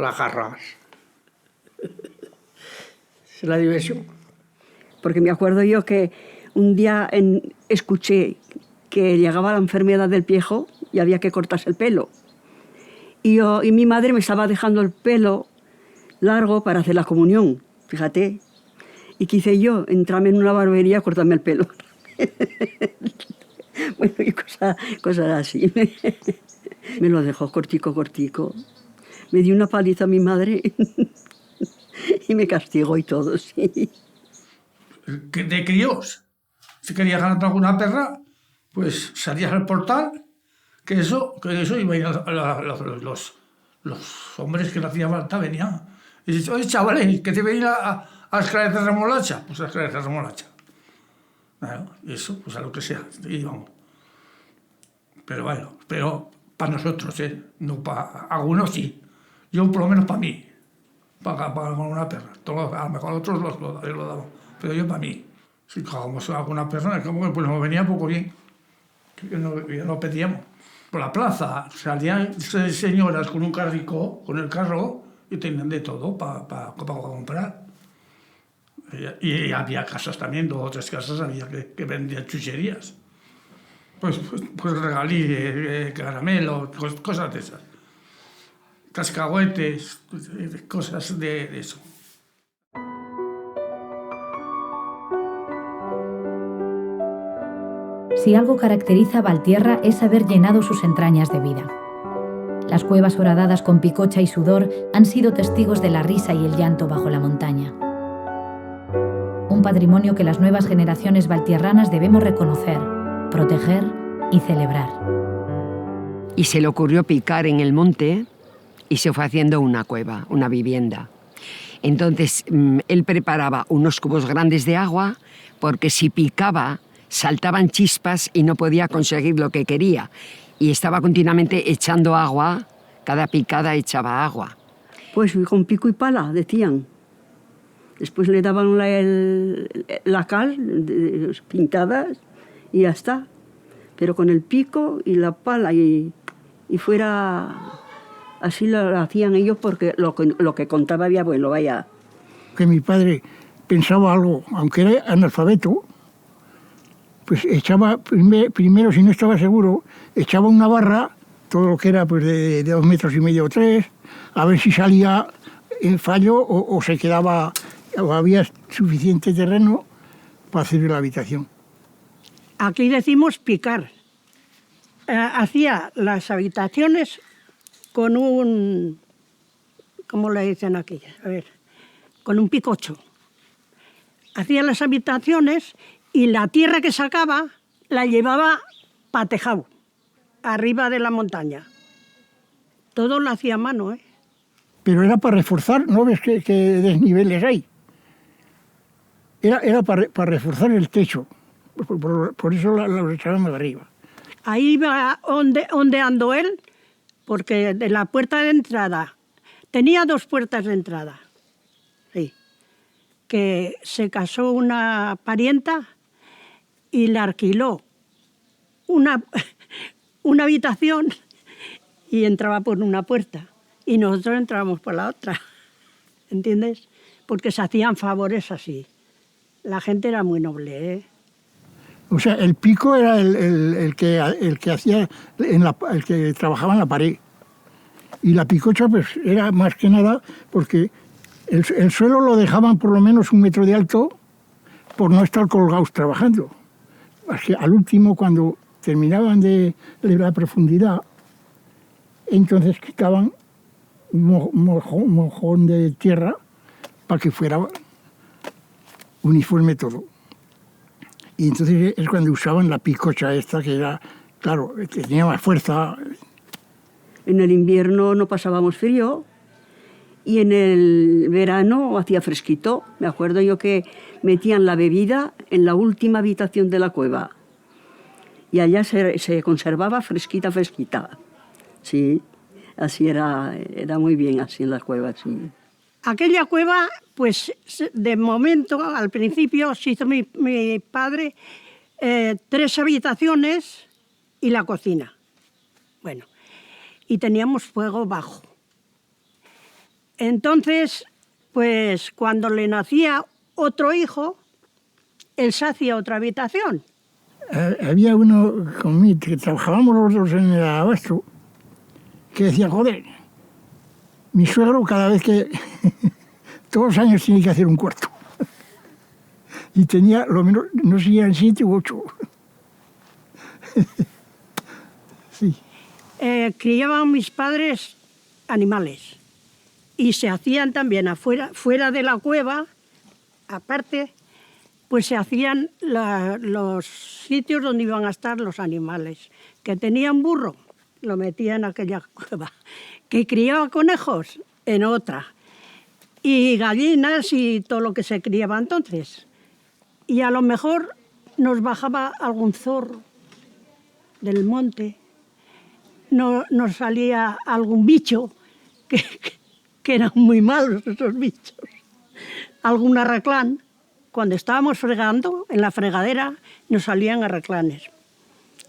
las garras. Esa es la diversión. Porque me acuerdo yo que un día escuché que llegaba la enfermedad del viejo y había que cortarse el pelo. Y mi madre me estaba dejando el pelo largo para hacer la comunión, fíjate. ¿Y qué hice yo? Entrarme en una barbería a cortarme el pelo. Bueno, y cosas así. Me lo dejó cortico. Me dio una paliza a mi madre y me castigó y todo, sí. De críos. Si querías ganar alguna perra, pues salías al portal, que eso iba a ir los hombres que le hacían falta venían. Y dices, oye, chavales, que te venir a esclarecer de remolacha. Pues a esclarecer de remolacha. Claro, eso, pues a lo que sea. Íbamos. Pero bueno, para nosotros, ¿eh? No para algunos sí. Yo por lo menos para mí. Para una perra. A lo mejor otros lo daban. Pero yo para mí. Si cojábamos a alguna persona, pues nos venía poco bien. Que no pedíamos. Por la plaza salían señoras con un carrico, con el carro, y tenían de todo para comprar. Y había casas también, 2 o 3 casas había que vendían chucherías. Pues regalí, caramelo, cosas de esas. Cascahuetes, cosas de eso. Si algo caracteriza a Valtierra es haber llenado sus entrañas de vida. Las cuevas horadadas con picocha y sudor han sido testigos de la risa y el llanto bajo la montaña. Un patrimonio que las nuevas generaciones valtierranas debemos reconocer, proteger y celebrar. Y se le ocurrió picar en el monte y se fue haciendo una cueva, una vivienda. Entonces él preparaba unos cubos grandes de agua porque si picaba saltaban chispas y no podía conseguir lo que quería. Y estaba continuamente echando agua, cada picada echaba agua. Pues con pico y pala, decían. Después le daban la cal pintadas y ya está. Pero con el pico y la pala y fuera Así lo hacían ellos porque lo que contaba mi abuelo, vaya. Que mi padre pensaba algo, aunque era analfabeto, pues echaba, primero si no estaba seguro, echaba una barra, todo lo que era pues de 2,5 metros o 3, a ver si salía en fallo o se quedaba, o había suficiente terreno para hacer la habitación. Aquí decimos picar. Hacía las habitaciones con un... ¿Cómo le dicen aquí? A ver, con un picocho. Hacía las habitaciones y la tierra que sacaba la llevaba para tejado, arriba de la montaña. Todo lo hacía a mano, ¿eh? Pero era para reforzar, ¿no ves qué desniveles hay? Era para reforzar el techo, por eso lo echaban de arriba. Ahí va donde andó él, porque de la puerta de entrada, tenía 2 puertas de entrada, sí, que se casó una parienta y le alquiló una habitación y entraba por una puerta y nosotros entrábamos por la otra, ¿entiendes? Porque se hacían favores así. La gente era muy noble, ¿eh? O sea, el pico era el que hacía, el que trabajaba en la pared. Y la picocha pues era más que nada porque el suelo lo dejaban por lo menos 1 metro de alto por no estar colgados trabajando. Así que al último, cuando terminaban de la profundidad, entonces quitaban un mojón de tierra para que fuera uniforme todo. Y entonces es cuando usaban la picocha esta, que era, claro, que tenía más fuerza. En el invierno no pasábamos frío y en el verano hacía fresquito. Me acuerdo yo que metían la bebida en la última habitación de la cueva. Y allá se conservaba fresquita. Sí, así era muy bien así en la cueva, sí. Aquella cueva, pues de momento, al principio, se hizo mi padre 3 habitaciones y la cocina. Bueno, y teníamos fuego bajo. Entonces, pues cuando le nacía otro hijo, él se hacía otra habitación. Había uno conmigo, que trabajábamos los dos en el abasto, que decía, joder, mi suegro cada vez que... todos los años tenía que hacer un cuarto. Y tenía, lo menos, no sé si eran 7 u 8. Sí. Criaban mis padres animales. Y se hacían también fuera de la cueva, aparte, pues se hacían los sitios donde iban a estar los animales. Que tenían burro, lo metían en aquella cueva. Que criaba conejos, en otra. Y gallinas y todo lo que se criaba entonces. Y a lo mejor nos bajaba algún zorro del monte, nos salía algún bicho, que eran muy malos esos bichos, algún arraclán. Cuando estábamos fregando, en la fregadera, nos salían arraclanes.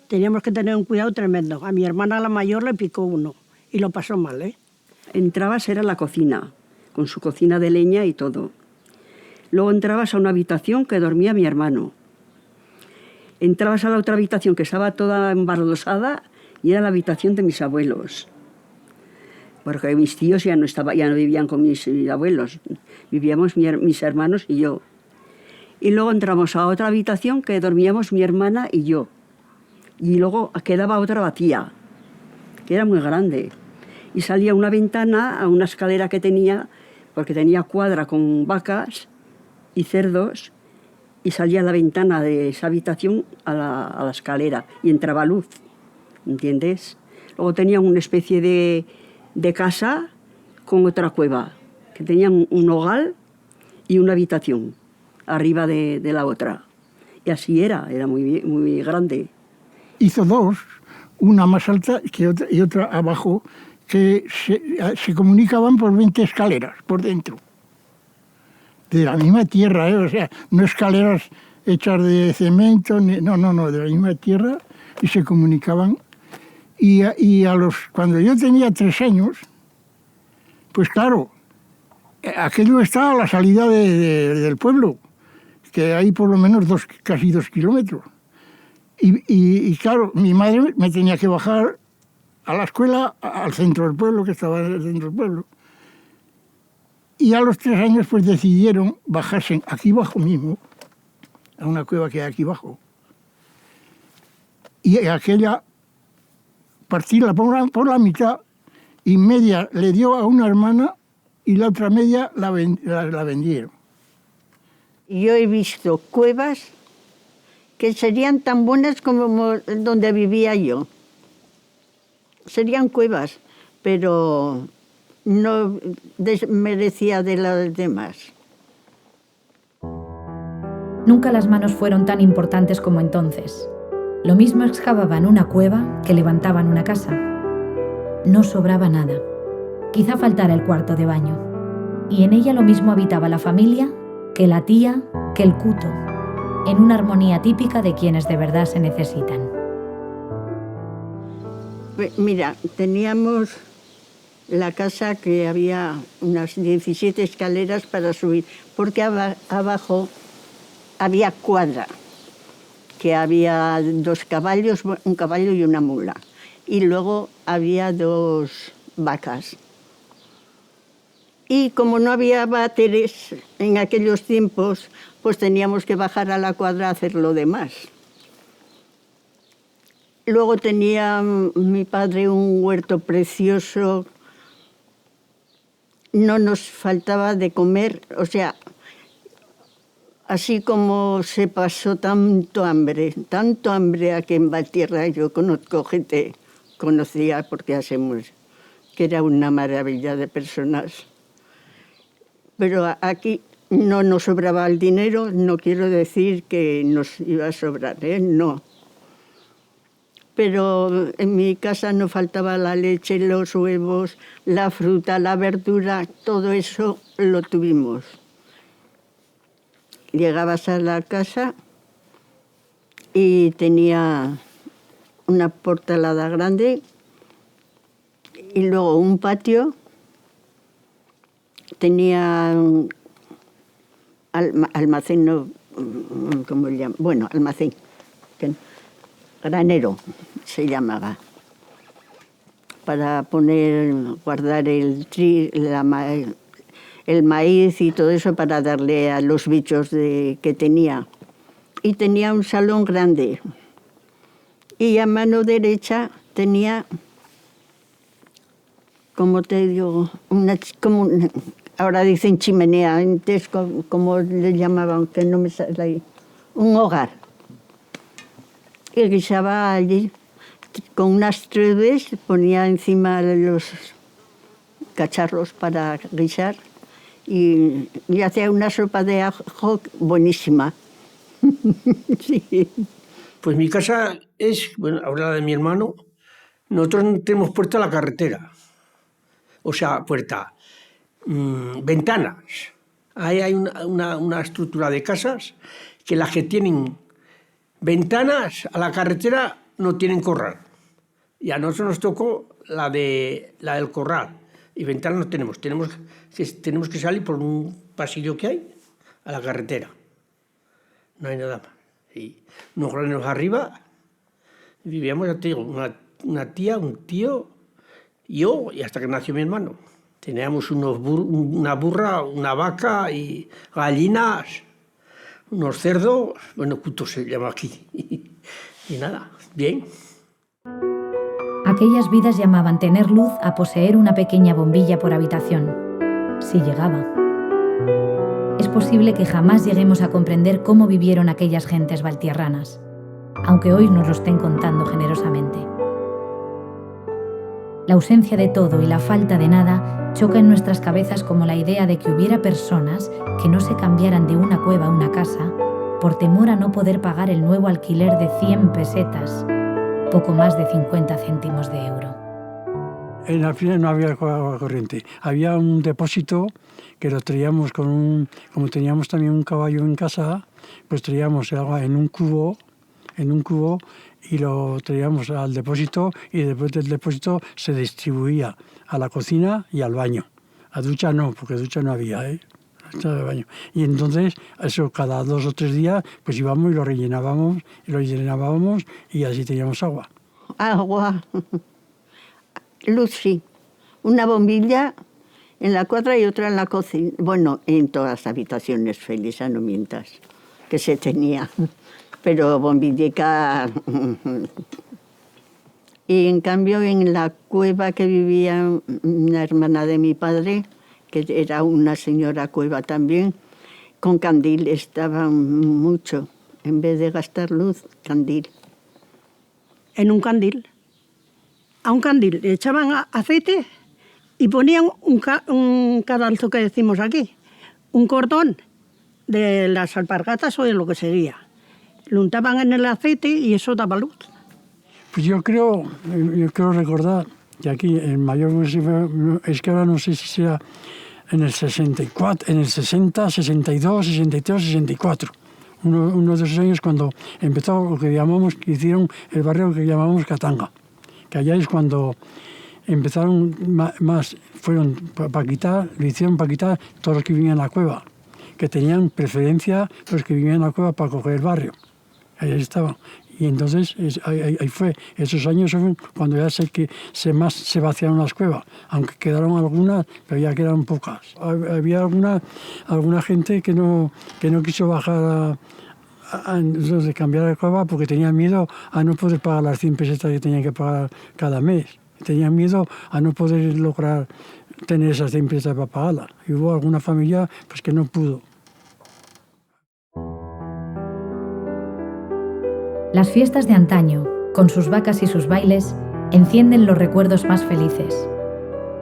Teníamos que tener un cuidado tremendo. A mi hermana la mayor le picó uno y lo pasó mal, ¿eh? Entrabas, era la cocina, con su cocina de leña y todo. Luego entrabas a una habitación que dormía mi hermano. Entrabas a la otra habitación que estaba toda embardosada y era la habitación de mis abuelos. Porque mis tíos ya no vivían con mis abuelos, vivíamos mis hermanos y yo. Y luego entramos a otra habitación que dormíamos mi hermana y yo. Y luego quedaba otra vacía, que era muy grande. Y salía una ventana a una escalera que tenía, porque tenía cuadra con vacas y cerdos, y salía la ventana de esa habitación a la escalera y entraba luz, ¿entiendes? Luego tenían una especie de casa con otra cueva, que tenían un hogar y una habitación arriba de la otra. Y así era muy grande. Hizo 2, una más alta y otra abajo, que se comunicaban por 20 escaleras por dentro. De la misma tierra, ¿eh? O sea, no escaleras hechas de cemento, no, de la misma tierra, y se comunicaban. Y cuando yo tenía 3 años, Pues claro, aquello está a la salida del pueblo, que hay por lo menos casi 2 kilómetros. Y claro, mi madre me tenía que bajar a la escuela, al centro del pueblo, que estaba en el centro del pueblo. Y a los 3 años pues decidieron bajarse aquí abajo mismo, a una cueva que hay aquí abajo. Y aquella, partirla por la mitad, y media le dio a una hermana y la otra media la vendieron. Yo he visto cuevas que serían tan buenas como donde vivía yo. Serían cuevas, pero no desmerecía de las demás. Nunca las manos fueron tan importantes como entonces. Lo mismo excavaban una cueva que levantaban una casa. No sobraba nada. Quizá faltara el cuarto de baño. Y en ella lo mismo habitaba la familia, que la tía, que el cuto, en una armonía típica de quienes de verdad se necesitan. Mira, teníamos la casa que había unas 17 escaleras para subir, porque abajo había cuadra, que había 2 caballos, un caballo y una mula. Y luego había 2 vacas. Y como no había váteres en aquellos tiempos, pues teníamos que bajar a la cuadra a hacer lo demás. Luego tenía mi padre un huerto precioso. No nos faltaba de comer, o sea, así como se pasó tanto hambre aquí en Valtierra, yo conozco gente, conocía porque hacemos, que era una maravilla de personas. Pero aquí no nos sobraba el dinero, no quiero decir que nos iba a sobrar, no. Pero en mi casa no faltaba la leche, los huevos, la fruta, la verdura, todo eso lo tuvimos. Llegabas a la casa y tenía una portalada grande y luego un patio. Tenía un almacén, no, ¿cómo le llaman? Bueno, almacén, granero se llamaba, para guardar el maíz y todo eso para darle a los bichos que tenía. Y tenía un salón grande. Y a mano derecha tenía, como te digo, ahora dicen chimenea, antes como le llamaban, que no me sale ahí, un hogar. Y guisaba allí con unas trebes, ponía encima los cacharros para guisar y hacía una sopa de ajo buenísima. Sí. Pues mi casa es, bueno, ahora la de mi hermano, nosotros tenemos puerta a la carretera. O sea, puerta, ventanas. Ahí hay una estructura de casas que las que tienen ventanas a la carretera no tienen corral. Y a nosotros nos tocó la del corral. Y ventanas no tenemos. Tenemos que salir por un pasillo que hay a la carretera. No hay nada más. Y unos graneros arriba vivíamos, ya te digo, una tía, un tío, yo y hasta que nació mi hermano. Teníamos una burra, una vaca y gallinas, unos cerdos, bueno, cuto se llama aquí. Y nada, bien. Aquellas vidas llamaban tener luz a poseer una pequeña bombilla por habitación, si llegaba. Es posible que jamás lleguemos a comprender cómo vivieron aquellas gentes valtierranas, aunque hoy nos lo estén contando generosamente. La ausencia de todo y la falta de nada choca en nuestras cabezas como la idea de que hubiera personas que no se cambiaran de una cueva a una casa por temor a no poder pagar el nuevo alquiler de 100 pesetas, poco más de 50 céntimos de euro. En la final no había agua corriente. Había un depósito que lo traíamos como teníamos también un caballo en casa, pues traíamos el agua en un cubo y lo traíamos al depósito y después del depósito se distribuía a la cocina y al baño. A ducha no, porque ducha no había, ¿eh? Ducha de baño. Y entonces, eso cada 2 o 3 días, pues íbamos y lo rellenábamos y así teníamos agua. Agua. Luz, sí. Una bombilla en la cuadra y otra en la cocina. Bueno, en todas las habitaciones, Felisa, no mientas, que se tenía. Pero bombillica... Y en cambio en la cueva que vivía una hermana de mi padre, que era una señora cueva también, con candil estaban mucho. En vez de gastar luz, candil. En un candil. A un candil le echaban aceite y ponían un cadalso que decimos aquí, un cordón de las alpargatas o de lo que sería. Lo untaban en el aceite y eso daba luz. Pues yo creo recordar que aquí en mayor, es que ahora no sé si sea en el 64, en el 60, 62, 63, 64. Uno de esos años cuando empezó lo que llamamos, que hicieron el barrio que llamamos Katanga. Que allá es cuando empezaron más, fueron para quitar, lo hicieron para quitar todos los que vivían en la cueva, que tenían preferencia los que vivían en la cueva para coger el barrio. Ahí estaban. Y entonces ahí fue, esos años fueron cuando ya sé que más se vaciaron las cuevas, aunque quedaron algunas, pero ya quedaron pocas. Había alguna gente que no quiso bajar de cambiar la cueva porque tenía miedo a no poder pagar las 100 pesetas que tenían que pagar cada mes. Tenían miedo a no poder lograr tener esas 100 pesetas para pagarlas. Y hubo alguna familia pues, que no pudo. Las fiestas de antaño, con sus vacas y sus bailes, encienden los recuerdos más felices.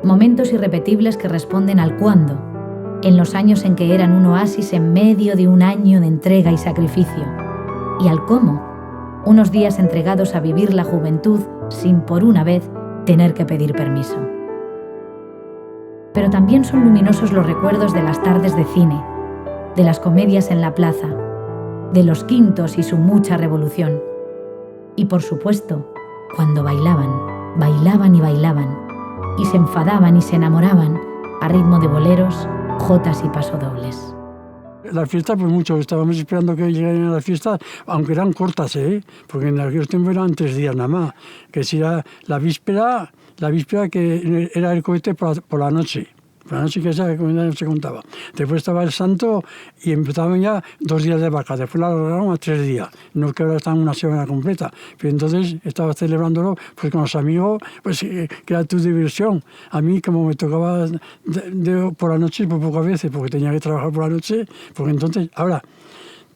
Momentos irrepetibles que responden al cuándo, en los años en que eran un oasis en medio de un año de entrega y sacrificio, y al cómo, unos días entregados a vivir la juventud sin por una vez tener que pedir permiso. Pero también son luminosos los recuerdos de las tardes de cine, de las comedias en la plaza, de los quintos y su mucha revolución. Y por supuesto, cuando bailaban y se enfadaban y se enamoraban a ritmo de boleros, jotas y pasodobles. Las fiestas, pues mucho, estábamos esperando que llegaran a las fiestas, aunque eran cortas, porque en aquellos tiempos eran 3 días nada más, que si era la víspera que era el cohete por la noche. Por la noche que esa comida no se contaba. Después estaba el santo y empezaban ya 2 días de vaca. Después la alargaron a 3 días. No que ahora están una semana completa. Pero entonces estaba celebrándolo pues con los amigos, pues que era tu diversión. A mí, como me tocaba por la noche, pues pocas veces, porque tenía que trabajar por la noche. Porque entonces, ahora,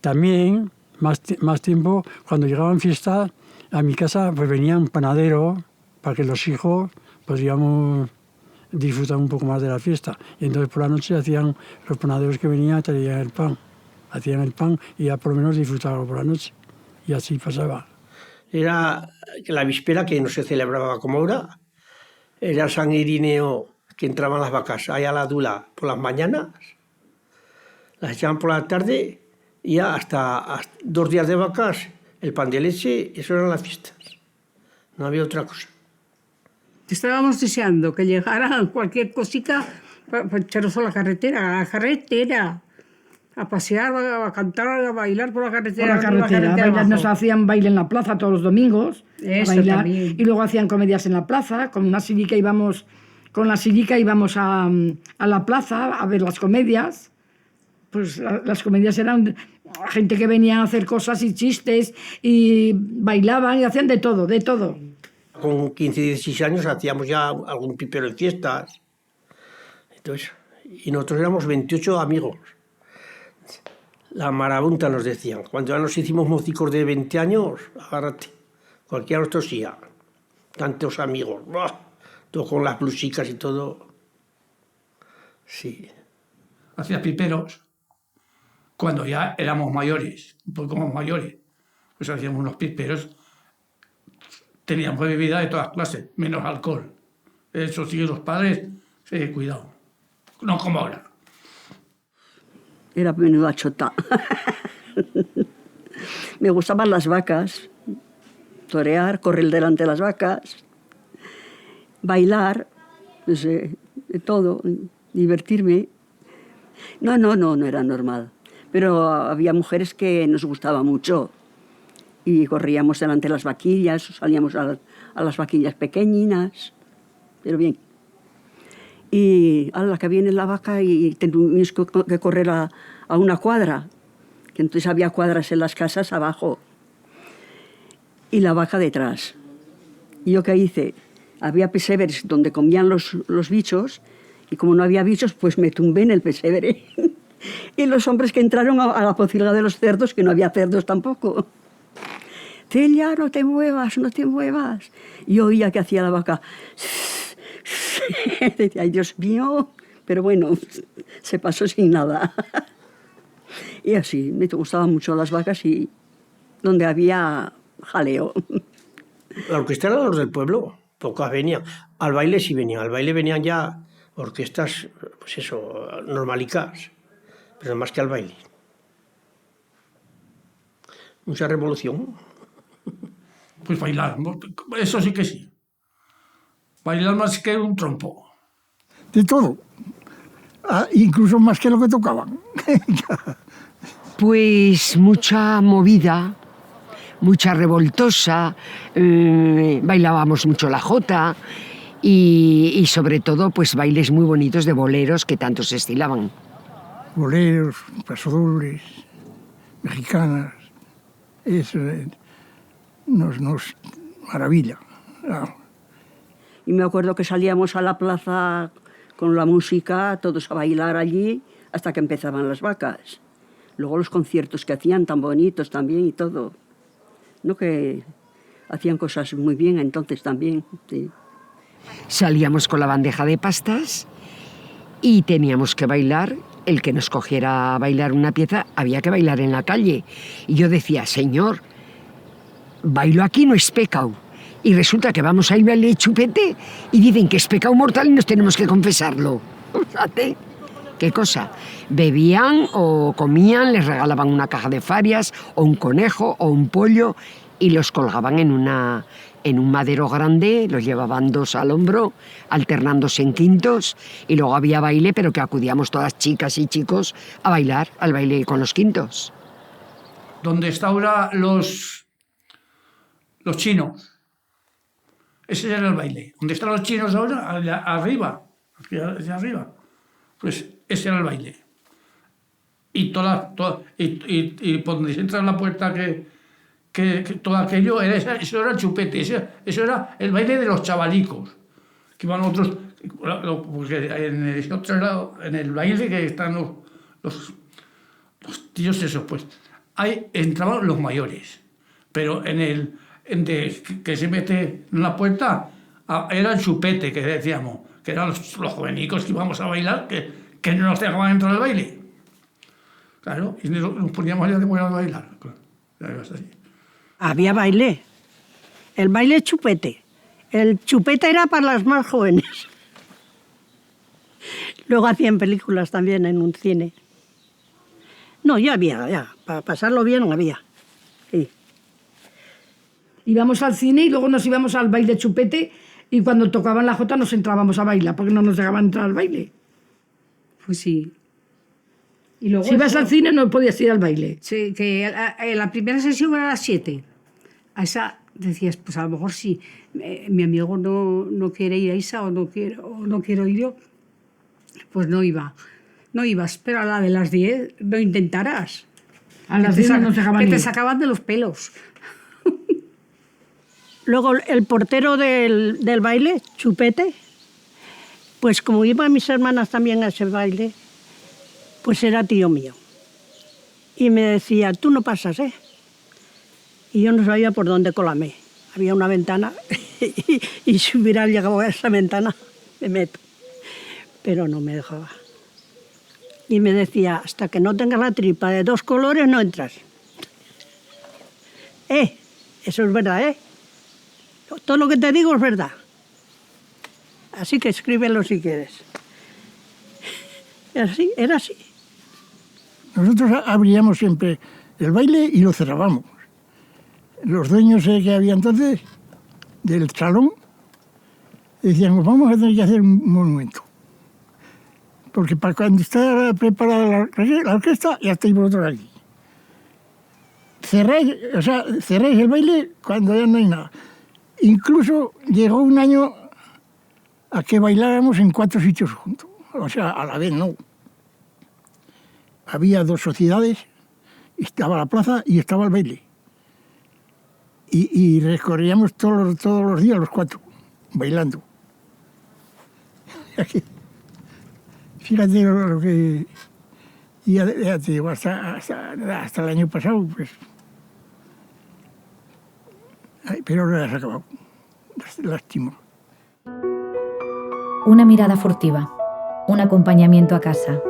también, más tiempo, cuando llegaban fiestas, a mi casa pues venían panaderos para que los hijos podríamos disfrutar un poco más de la fiesta. Y entonces por la noche hacían los panaderos que venían, traían el pan. Hacían el pan y ya por lo menos disfrutaban por la noche. Y así pasaba. Era la víspera, que no se celebraba como ahora. Era San Irineo, que entraban las vacas ahí a la dula por las mañanas. Las echaban por la tarde y ya hasta 2 días de vacas, el pan de leche, eso eran las fiestas. No había otra cosa. Estábamos deseando que llegara cualquier cosita para echarnos a la carretera, a pasear, a cantar, a bailar por la carretera. Por la carretera nos hacían baile en la plaza todos los domingos. Eso bailar, también. y luego hacían comedias en la plaza, con la sillica íbamos a la plaza a ver las comedias. Pues las comedias eran gente que venía a hacer cosas y chistes y bailaban y hacían de todo, de todo. Con 15 y 16 años hacíamos ya algún pipero en fiestas. Entonces, y nosotros éramos 28 amigos. La marabunta nos decían. Cuando ya nos hicimos mocicos de 20 años, agárrate, cualquiera nos tosía. Tantos amigos, ¡buah! Todo con las blusicas y todo. Sí. Hacía piperos cuando ya éramos mayores, un poco más mayores. Pues hacíamos unos piperos. Teníamos bebida de todas clases, menos alcohol. Eso sí, los padres, cuidado. No como ahora. Era menuda chota. Me gustaban las vacas, torear, correr delante de las vacas, bailar, no sé, de todo. divertirme. No era normal. Pero había mujeres que nos gustaba mucho. Y corríamos delante de las vaquillas, o salíamos a las vaquillas pequeñinas. Pero bien. Y a la que viene la vaca y teníamos que correr a una cuadra. Que entonces había cuadras en las casas abajo. Y la vaca detrás. ¿Y yo qué hice? Había pesebres donde comían los bichos, y como no había bichos, pues me tumbé en el pesebre. Y los hombres que entraron a la pocilga de los cerdos, que no había cerdos tampoco. Celia, no te muevas, no te muevas. Y yo oía que hacía la vaca. Decía, ay, Dios mío. Pero bueno, se pasó sin nada. Y así, me gustaban mucho las vacas y donde había jaleo. La orquesta era los del pueblo, pocas venían. Al baile sí venían, al baile venían ya orquestas, pues eso, normalicas, pero más que al baile. Mucha revolución. Pues bailar, eso sí que sí. Bailar más que un trompo. De todo. Incluso más que lo que tocaban. Pues mucha movida, mucha revoltosa, bailábamos mucho la jota y sobre todo pues bailes muy bonitos de boleros que tanto se estilaban. Boleros, pasodobles, mexicanas, eso nos maravilla. Claro. Y me acuerdo que salíamos a la plaza con la música, todos a bailar allí, hasta que empezaban las vacas. Luego los conciertos que hacían tan bonitos también y todo. ¿No? Que hacían cosas muy bien entonces también. Sí. Salíamos con la bandeja de pastas y teníamos que bailar. El que nos cogiera a bailar una pieza, había que bailar en la calle. Y yo decía, señor, bailo aquí no es pecado. Y resulta que vamos a ir al chupete y dicen que es pecado mortal y nos tenemos que confesarlo. Fíjate. ¿Qué cosa? Bebían o comían, les regalaban una caja de farias o un conejo o un pollo y los colgaban en un madero grande, los llevaban 2 al hombro, alternándose en quintos, y luego había baile, pero que acudíamos todas chicas y chicos a bailar, al baile con los quintos. Donde está ahora los chinos. Ese era el baile. Donde están los chinos ahora, arriba, hacia arriba. Pues ese era el baile. Y y por donde se entra en la puerta que todo aquello, eso era el chupete, eso era el baile de los chavalicos. Que iban otros, porque en el otro lado, en el baile que están los tíos esos, pues ahí entraban los mayores. Pero que se mete en la puerta, era el chupete, que decíamos, que eran los jovenicos que íbamos a bailar, que no nos dejaban entrar al baile. Claro, y nos poníamos allá de buena a bailar. Claro, así. Había baile. El baile chupete. El chupete era para las más jóvenes. Luego hacían películas también en un cine. No, ya había. Para pasarlo bien no había. Sí. Íbamos al cine y luego nos íbamos al baile chupete y cuando tocaban la jota nos entrábamos a bailar porque no nos dejaban entrar al baile. Pues sí. Y luego si ibas al cine no podías ir al baile. Sí, que la primera sesión era a las 7. A esa decías, pues a lo mejor si mi amigo no quiere ir a esa o no quiero ir yo, pues no iba. No ibas, pero a la de las 10 no intentarás. A las 10 no nos dejaban ir. Que te sacaban de los pelos. Luego el portero del baile, chupete, pues como iban mis hermanas también a ese baile, pues era tío mío. Y me decía, tú no pasas, ¿eh? Y yo no sabía por dónde colarme. Había una ventana y si hubiera llegado a esa ventana, me meto. Pero no me dejaba. Y me decía, hasta que no tengas la tripa de 2 colores, no entras. Eso es verdad, ¿eh? Todo lo que te digo es verdad. Así que escríbelo si quieres. Era así. Nosotros abríamos siempre el baile y lo cerrábamos. Los dueños que había entonces del salón decían, vamos a tener que hacer un monumento. Porque para cuando está preparada la orquesta, ya estáis vosotros aquí. Cerréis el baile cuando ya no hay nada. Incluso llegó un año a que bailáramos en 4 sitios juntos. O sea, a la vez no. Había 2 sociedades, estaba la plaza y estaba el baile. Y recorríamos todos los días los 4, bailando. Fíjate lo que... Y ya te digo, hasta el año pasado, pues... Ay, pero ahora has acabado. Lástima. Una mirada furtiva, un acompañamiento a casa,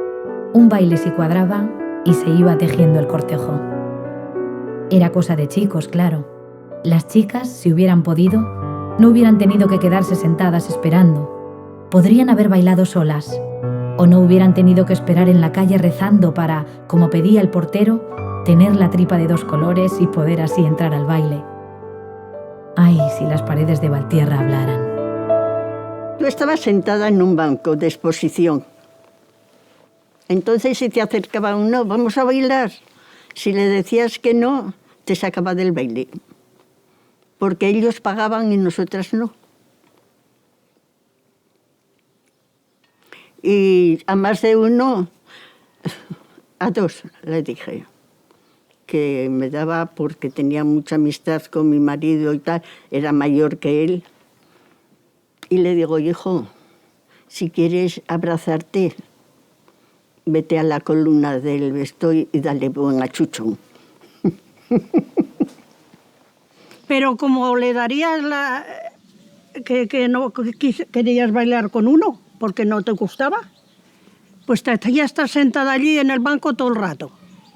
un baile si cuadraba y se iba tejiendo el cortejo. Era cosa de chicos, claro. Las chicas, si hubieran podido, no hubieran tenido que quedarse sentadas esperando. Podrían haber bailado solas, o no hubieran tenido que esperar en la calle rezando para, como pedía el portero, tener la tripa de 2 colores y poder así entrar al baile. Ay, si las paredes de Valtierra hablaran. Yo estaba sentada en un banco de exposición. Entonces, si te acercaba uno, vamos a bailar. Si le decías que no, te sacaba del baile. Porque ellos pagaban y nosotras no. Y a más de uno, a 2 le dije que me daba porque tenía mucha amistad con mi marido y tal, era mayor que él. Y le digo, hijo, si quieres abrazarte, vete a la columna del vestuario y dale buen achuchón. Pero como le darías que no querías bailar con uno, porque no te gustaba, pues ya estás sentada allí en el banco todo el rato,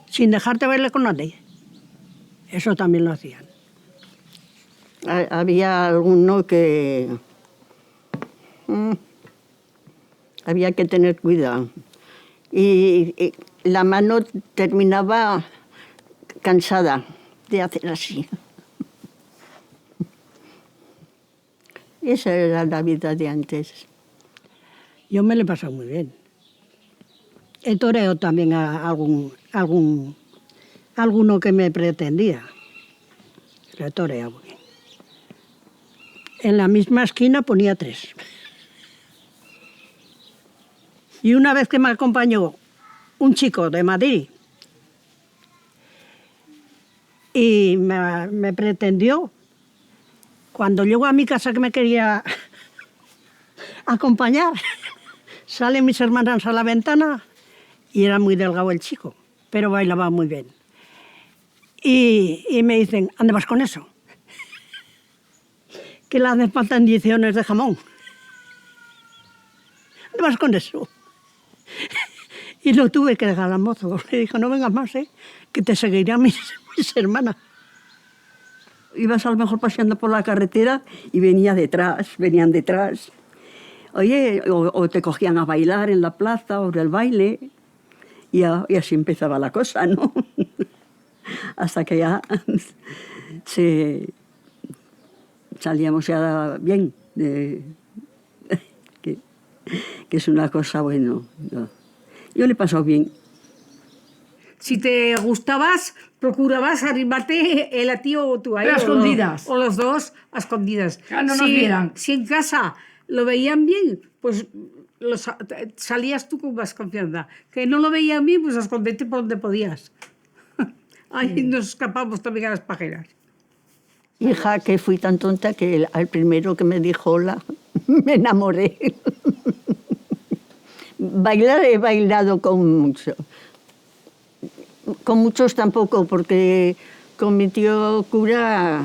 sin dejarte bailar con nadie. Eso también lo hacían. Había alguno que... había que tener cuidado. Y la mano terminaba cansada de hacer así. Esa era la vida de antes. Yo me lo he pasado muy bien. He toreado también a alguno que me pretendía. Lo he toreado muy bien. En la misma esquina ponía 3. Y una vez que me acompañó un chico de Madrid y me pretendió, cuando llegó a mi casa que me quería acompañar, salen mis hermanas a la ventana y era muy delgado el chico, pero bailaba muy bien. Y me dicen, ¿dónde vas con eso? Que le hacen falta inyecciones de jamón. ¿Dónde vas con eso? Y lo tuve que dejar al mozo. Le dijo, no vengas más, que te seguirán mis hermanas. Ibas a lo mejor paseando por la carretera y venían detrás. Oye, o te cogían a bailar en la plaza o en el baile. Y así empezaba la cosa, ¿no? Hasta que ya salíamos ya bien. Que es una cosa buena. Yo le he pasado bien. Si te gustabas, procurabas arrimarte el a ti o tú a él. Pero a escondidas. O los dos a escondidas. Ah, no nos vieran. Si en casa lo veían bien, pues salías tú con más confianza. Que no lo veían bien, pues a esconderte por donde podías. Ahí nos escapamos también a las pajeras. Hija, que fui tan tonta que al primero que me dijo hola, me enamoré. Bailar he bailado con muchos. Con muchos tampoco, porque con mi tío cura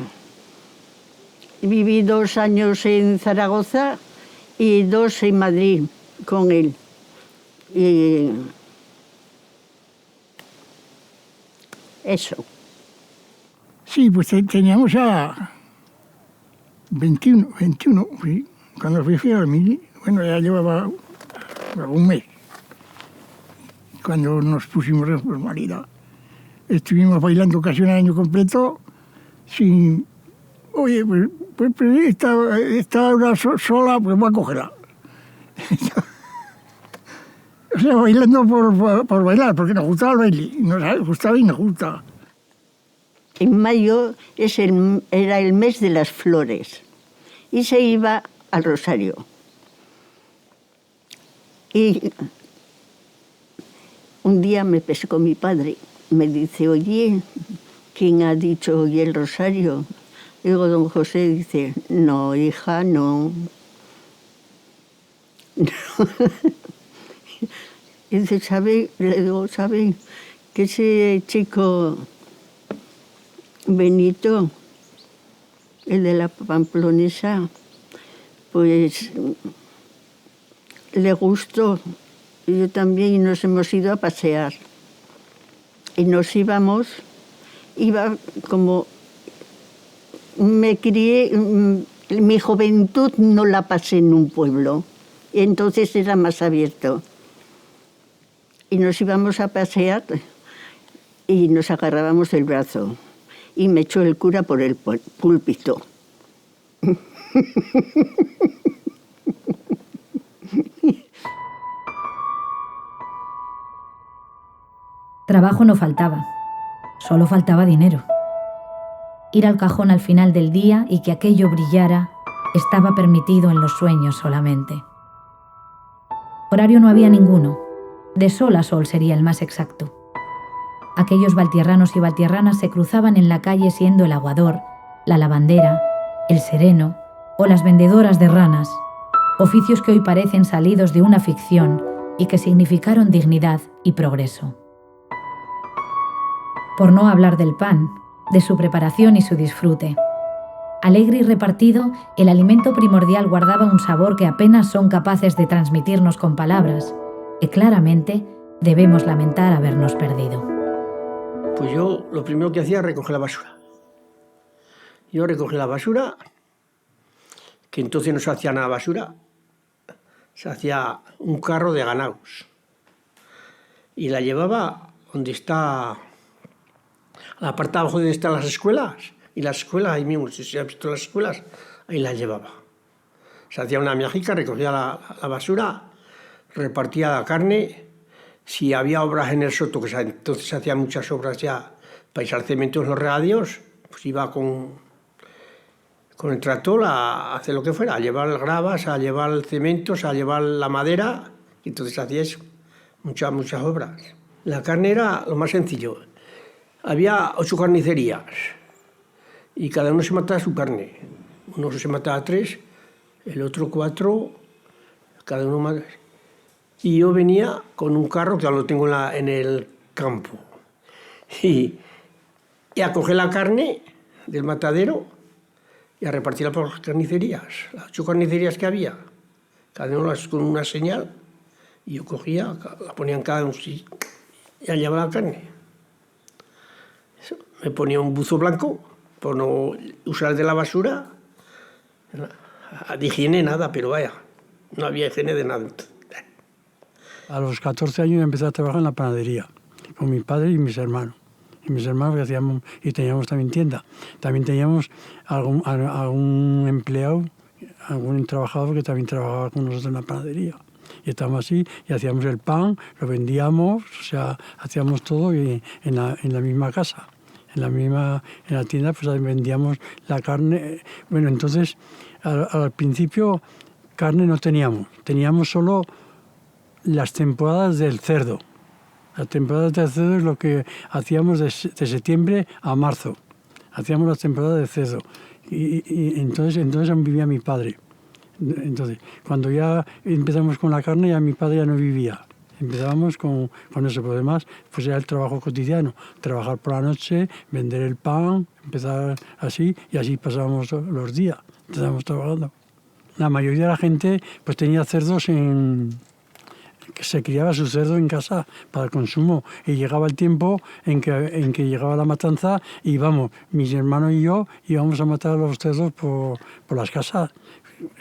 viví 2 años en Zaragoza y 2 en Madrid con él. Y eso. Sí, pues teníamos ya 21, sí. Cuando fui a Mili, bueno, ya llevaba un mes. Cuando nos pusimos en formalidad, estuvimos bailando casi un año completo sin... Oye, pues esta hora sola, pues voy a cogerla. O sea, bailando por bailar, porque nos gustaba el baile. Nos gustaba y nos gusta. En mayo era el mes de las flores y se iba al Rosario. Y un día me pescó mi padre, me dice, oye, ¿quién ha dicho hoy el Rosario? Digo, don José, dice, no, hija, no. Y dice, ¿sabe? Le digo, ¿sabe? Que ese chico Benito, el de la Pamplonesa, pues le gustó. Y yo también, y nos hemos ido a pasear. Y nos íbamos, iba como... Me crié, mi juventud no la pasé en un pueblo, y entonces era más abierto. Y nos íbamos a pasear y nos agarrábamos el brazo. Y me echó el cura por el púlpito. Trabajo no faltaba, solo faltaba dinero. Ir al cajón al final del día y que aquello brillara estaba permitido en los sueños solamente. Horario no había ninguno, de sol a sol sería el más exacto. Aquellos valtierranos y valtierranas se cruzaban en la calle siendo el aguador, la lavandera, el sereno o las vendedoras de ranas, oficios que hoy parecen salidos de una ficción y que significaron dignidad y progreso. Por no hablar del pan, de su preparación y su disfrute. Alegre y repartido, el alimento primordial guardaba un sabor que apenas son capaces de transmitirnos con palabras, que claramente debemos lamentar habernos perdido. Pues yo lo primero que hacía era recoger la basura. Yo recogí la basura, que entonces no se hacía nada basura, se hacía un carro de ganados. Y la llevaba donde está, a la parte de abajo donde están las escuelas. Y las escuelas, ahí mismo, si se ha visto las escuelas, ahí las llevaba. Se hacía una miajica, recogía la basura, repartía la carne. Si había obras en el soto, que entonces se hacían muchas obras ya para echar cemento en los regadíos, pues iba con el tractor a hacer lo que fuera, a llevar gravas, a llevar cementos, a llevar la madera, y entonces hacía eso, muchas obras. La carne era lo más sencillo. Había 8 carnicerías y cada uno se mataba su carne. Uno se mataba 3, el otro 4, cada uno más. Y yo venía con un carro, que ya lo tengo en el campo, y a coger la carne del matadero y a repartirla por las carnicerías, las 8 carnicerías que había, cada uno con una señal, y yo cogía, la ponía en cada uno y llevaba la carne. Eso. Me ponía un buzo blanco por no usar de la basura, de higiene nada, pero vaya, no había higiene de nada. A los 14 años empecé a trabajar en la panadería, con mi padre y mis hermanos. Y mis hermanos que hacíamos, y teníamos también tienda. También teníamos algún empleado, algún trabajador que también trabajaba con nosotros en la panadería. Y estábamos así, y hacíamos el pan, lo vendíamos, o sea, hacíamos todo y en la misma casa. En la tienda pues vendíamos la carne. Bueno, entonces, al principio, carne no teníamos solo las temporadas del cerdo. Las temporadas del cerdo es lo que hacíamos de septiembre a marzo. Hacíamos las temporadas de cerdo. Y entonces aún vivía mi padre. Entonces, cuando ya empezamos con la carne, ya mi padre ya no vivía. Empezábamos con eso. Por demás, pues era el trabajo cotidiano. Trabajar por la noche, vender el pan, empezar así, y así pasábamos los días. Estábamos trabajando. La mayoría de la gente pues tenía cerdos que se criaba su cerdo en casa para el consumo, y llegaba el tiempo en que llegaba la matanza y mis hermanos y yo íbamos a matar a los cerdos por las casas.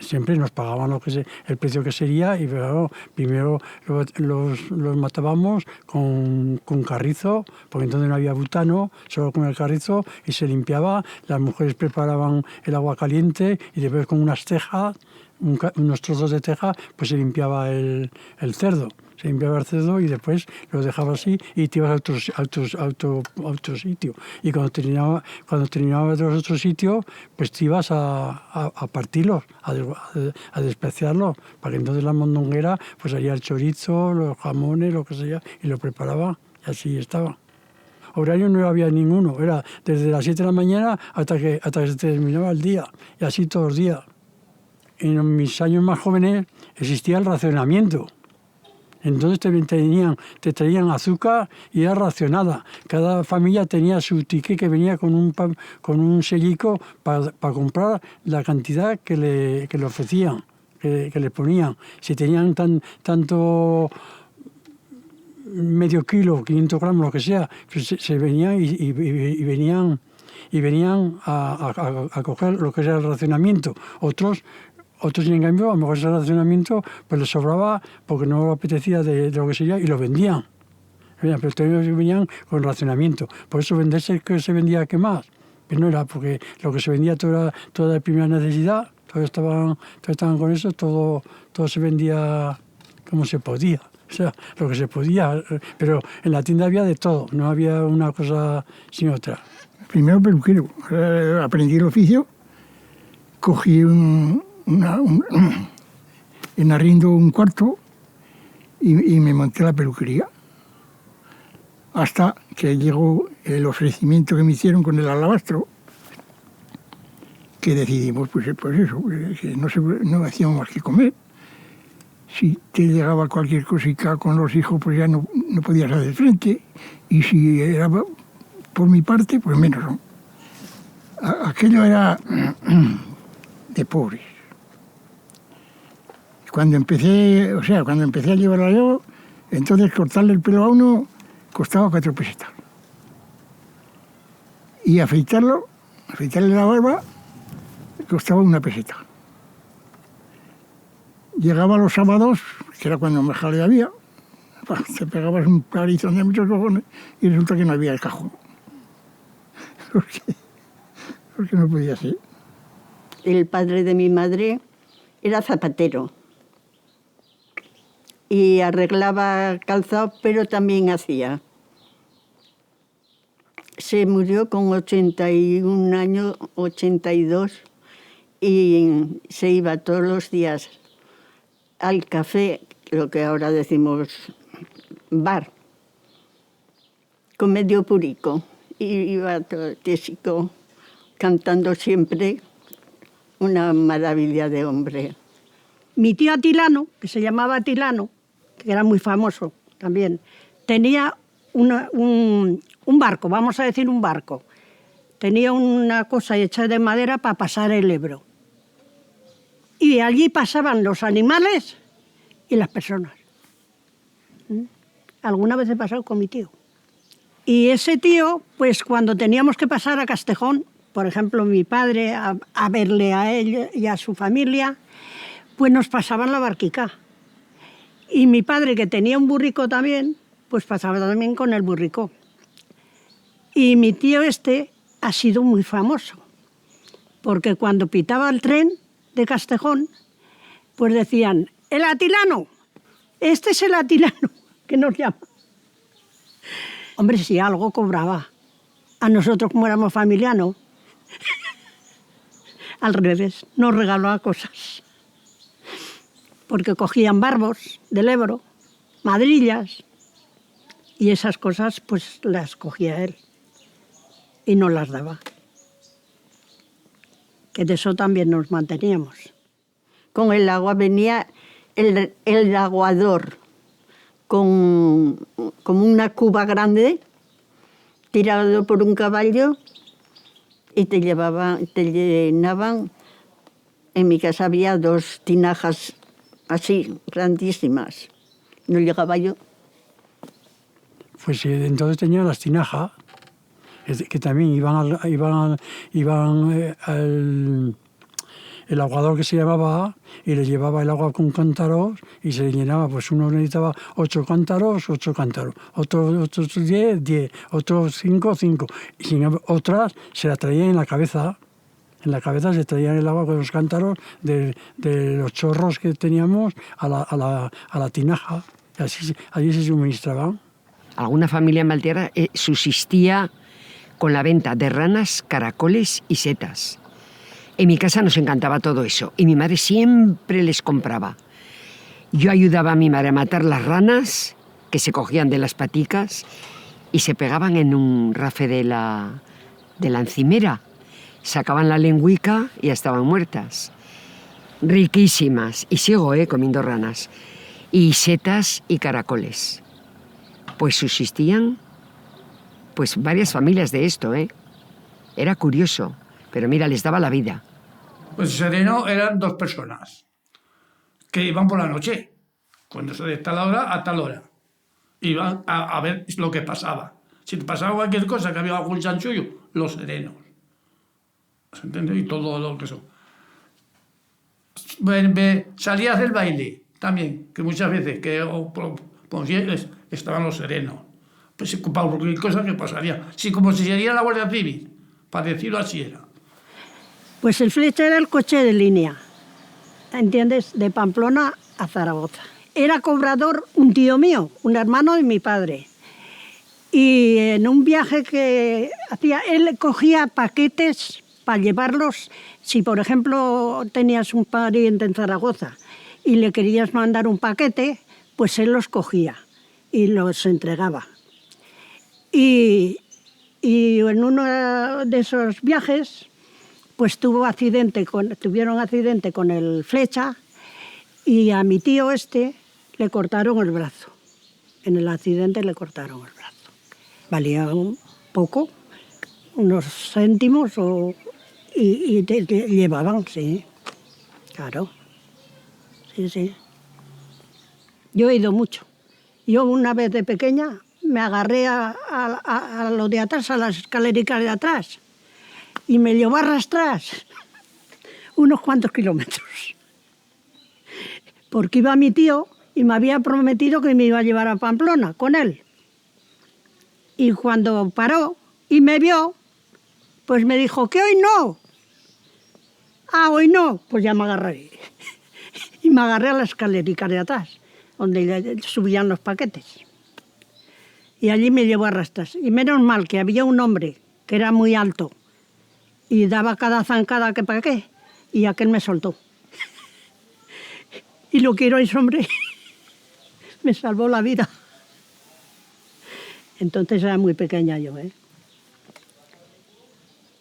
Siempre nos pagaban el precio que sería, y claro, primero los matábamos con carrizo, porque entonces no había butano, solo con el carrizo, y se limpiaba. Las mujeres preparaban el agua caliente y después con unas tejas, unos trozos de teja, pues se limpiaba el cerdo. Se limpiaba el cerdo y después lo dejaba así y te ibas a otro sitio. Y cuando terminaba de otro sitio, pues te ibas a partirlos, a despreciarlos, para que entonces la mondonguera pues haría el chorizo, los jamones, lo que sea, y lo preparaba y así estaba. Horario no había ninguno, era desde las 7 de la mañana hasta que se terminaba el día, y así todos los días. En mis años más jóvenes existía el racionamiento. Entonces te traían azúcar y era racionada. Cada familia tenía su ticket que venía con un sellico para comprar la cantidad que le ofrecían, que le ponían. Si tenían tanto medio kilo, 500 gramos, lo que sea, pues se venían y venían a coger lo que era el racionamiento. Otros, en cambio, a lo mejor ese racionamiento pues les sobraba porque no les apetecía de lo que sería y lo vendían. Pero todos venían con racionamiento. Por eso venderse que se vendía ¿qué más? Pero no era porque lo que se vendía toda de primera necesidad, todos estaban con eso, todo se vendía como se podía. O sea, lo que se podía, pero en la tienda había de todo, no había una cosa sin otra. Primero peluquero, aprendí el oficio, cogí en arriendo un cuarto y me monté la peluquería. Hasta que llegó el ofrecimiento que me hicieron con el alabastro, que decidimos, pues eso, que no hacíamos más que comer. Si te llegaba cualquier cosita con los hijos, pues ya no podías hacer frente. Y si era por mi parte, pues menos. ¿No? Aquello era de pobres. Cuando empecé a llevarla yo, entonces cortarle el pelo a uno costaba 4 pesetas. Y afeitarle la barba, costaba 1 peseta. Llegaba los sábados, que era cuando más jaleo había, te pegabas un parizón de muchos cojones y resulta que no había el cajón. Porque no podía ser. El padre de mi madre era zapatero y arreglaba calzado, pero también hacía. Se murió con 81 años, 82, y se iba todos los días al café, lo que ahora decimos bar, con medio purico. Y iba todo tísico, cantando siempre, una maravilla de hombre. Mi tío Atilano, que se llamaba Atilano, que era muy famoso también, tenía un barco, vamos a decir un barco. Tenía una cosa hecha de madera para pasar el Ebro. Y allí pasaban los animales y las personas. Alguna vez he pasado con mi tío. Y ese tío, pues cuando teníamos que pasar a Castejón, por ejemplo, mi padre, a verle a él y a su familia, pues nos pasaban la barquica. Y mi padre, que tenía un burrico también, pues pasaba también con el burrico. Y mi tío ha sido muy famoso, porque cuando pitaba el tren de Castejón, pues decían, el Atilano, este es el Atilano, que nos llama. Hombre, si algo cobraba. A nosotros, como éramos familia, no. Al revés, nos regalaba cosas. Porque cogían barbos del Ebro, madrillas, y esas cosas pues las cogía él y nos las daba. Que de eso también nos manteníamos. Con el agua venía el aguador, como una cuba grande, tirado por un caballo, y te llenaban. En mi casa había 2 tinajas así, grandísimas. No llegaba yo. Pues entonces tenían las tinajas, que también iban al el aguador que se llamaba y le llevaba el agua con cántaros y se le llenaba, pues uno necesitaba 8 cántaros, otros 10, otros 5. Y otras se la traían en la cabeza. En la cabeza se traían el agua con los cántaros de los chorros que teníamos a la tinaja. Y así allí se suministraba. Alguna familia en Valtierra subsistía con la venta de ranas, caracoles y setas. En mi casa nos encantaba todo eso y mi madre siempre les compraba. Yo ayudaba a mi madre a matar las ranas que se cogían de las paticas y se pegaban en un rafe de la encimera. Sacaban la lengüica y ya estaban muertas. Riquísimas. Y sigo comiendo ranas. Y setas y caracoles. Pues subsistían pues varias familias de esto, Era curioso, pero mira, les daba la vida. Pues sereno eran 2 personas que iban por la noche, cuando se de tal hora a tal hora. Iban a ver lo que pasaba. Si pasaba cualquier cosa, que había algún chanchullo, los serenos. ¿Se entiende? Y todo lo que son. Salías del baile también, que muchas veces estaban los serenos. Pues para cualquier cosa que pasaría. Sí, como si sería la Guardia Civil, para decirlo así era. Pues el Flecha era el coche de línea, ¿entiendes? De Pamplona a Zaragoza. Era cobrador un tío mío, un hermano de mi padre. Y en un viaje que hacía, él cogía paquetes para llevarlos. Si, por ejemplo, tenías un pariente en Zaragoza y le querías mandar un paquete, pues él los cogía y los entregaba. Y en uno de esos viajes, pues tuvieron accidente con el Flecha y a mi tío le cortaron el brazo. En el accidente le cortaron el brazo. Valía un poco, unos céntimos y te llevaban, sí. Claro. Sí. Yo he ido mucho. Yo una vez de pequeña me agarré a lo de atrás, a las escalericas de atrás, y me llevó a arrastrar unos cuantos kilómetros. Porque iba mi tío y me había prometido que me iba a llevar a Pamplona con él. Y cuando paró y me vio, pues me dijo que hoy no. Ah, hoy no, pues ya me agarré. Y me agarré a la escalerica de atrás, donde subían los paquetes. Y allí me llevó a arrastras. Y menos mal que había un hombre que era muy alto y daba cada zancada que para qué, y aquel me soltó. Y lo quiero ese hombre, me salvó la vida. Entonces era muy pequeña yo,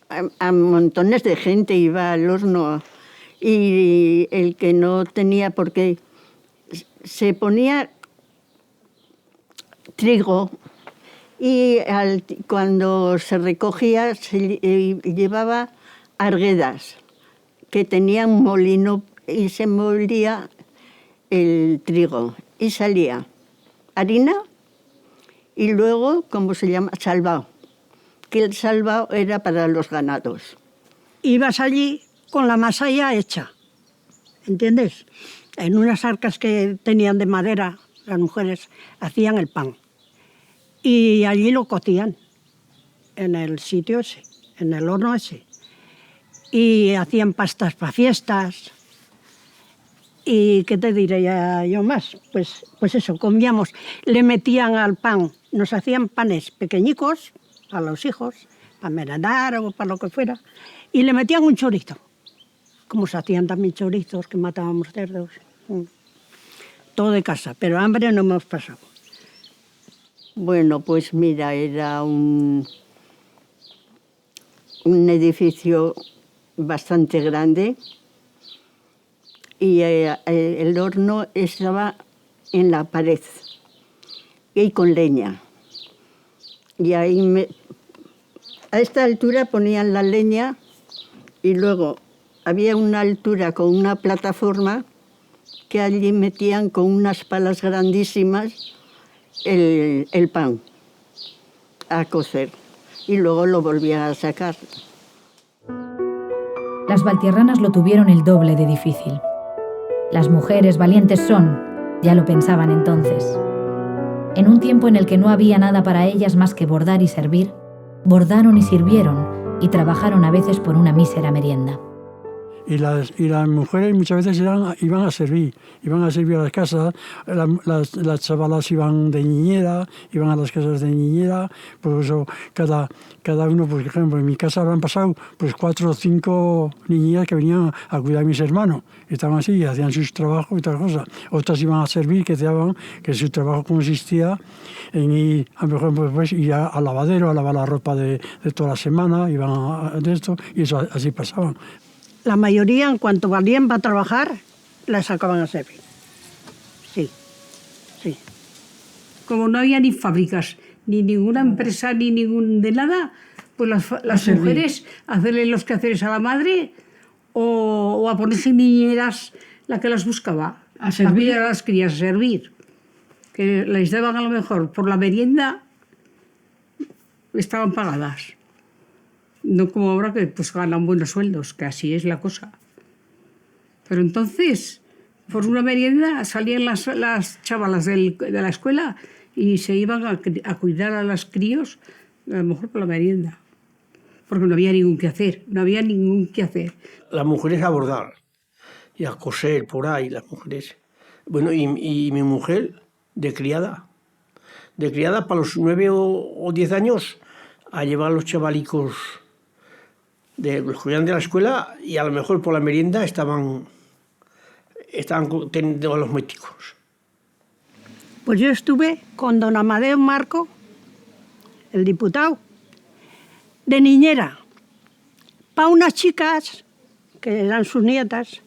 A montones de gente iba al horno y el que no tenía, porque se ponía trigo y cuando se recogía se llevaba arguedas que tenían un molino y se molía el trigo y salía harina y luego, ¿cómo se llama? Salvao, que el salvao era para los ganados. Ibas allí con la masa ya hecha, ¿entiendes? En unas arcas que tenían de madera, las mujeres hacían el pan. Y allí lo cocían, en el sitio ese, en el horno ese. Y hacían pastas para fiestas. ¿Y qué te diré yo más? Pues eso, comíamos, le metían al pan, nos hacían panes pequeñicos a los hijos, para merendar o para lo que fuera, y le metían un chorizo, como se hacían también chorizos, que matábamos cerdos. Todo de casa, pero hambre no hemos pasado. Bueno, pues mira, era un edificio bastante grande y el horno estaba en la pared y con leña. Y ahí a esta altura ponían la leña y luego había una altura con una plataforma que allí metían con unas palas grandísimas el pan a cocer y luego lo volvían a sacar. Las valtierranas lo tuvieron el doble de difícil. Las mujeres valientes son, ya lo pensaban entonces. En un tiempo en el que no había nada para ellas más que bordar y servir, bordaron y sirvieron y trabajaron a veces por una mísera merienda. y las mujeres muchas veces iban a servir a las casas. Las chavalas iban de niñera, iban a las casas de niñera, pues eso, cada uno, por ejemplo, en mi casa habrán pasado pues 4 o 5 niñeras que venían a cuidar a mis hermanos, estaban así, hacían sus trabajos y tal cosa. Otras iban a servir, que su trabajo consistía en ir, a lo mejor, pues, ir al lavadero, a lavar la ropa de toda la semana, iban de esto, y eso así pasaban. La mayoría, en cuanto valían para trabajar, las sacaban a servir. Sí, sí. Como no había ni fábricas, ni ninguna empresa, ni ningún de nada, pues las mujeres a hacerle los quehaceres a la madre o a ponerse niñeras, la que las buscaba. A servir. A las crías, a servir. Que les daban a lo mejor por la merienda, estaban pagadas. No como ahora que pues ganan buenos sueldos, que así es la cosa. Pero entonces, por una merienda salían las chavalas de la escuela y se iban a cuidar a los críos, a lo mejor por la merienda. Porque no había ningún que hacer, Las mujeres a bordar y a coser por ahí, las mujeres. Bueno, y mi mujer de criada para los 9 o 10 años a llevar a los chavalicos los que de la escuela, y a lo mejor por la merienda estaban teniendo a los médicos. Pues yo estuve con don Amadeo Marco, el diputado, de niñera, para unas chicas, que eran sus nietas,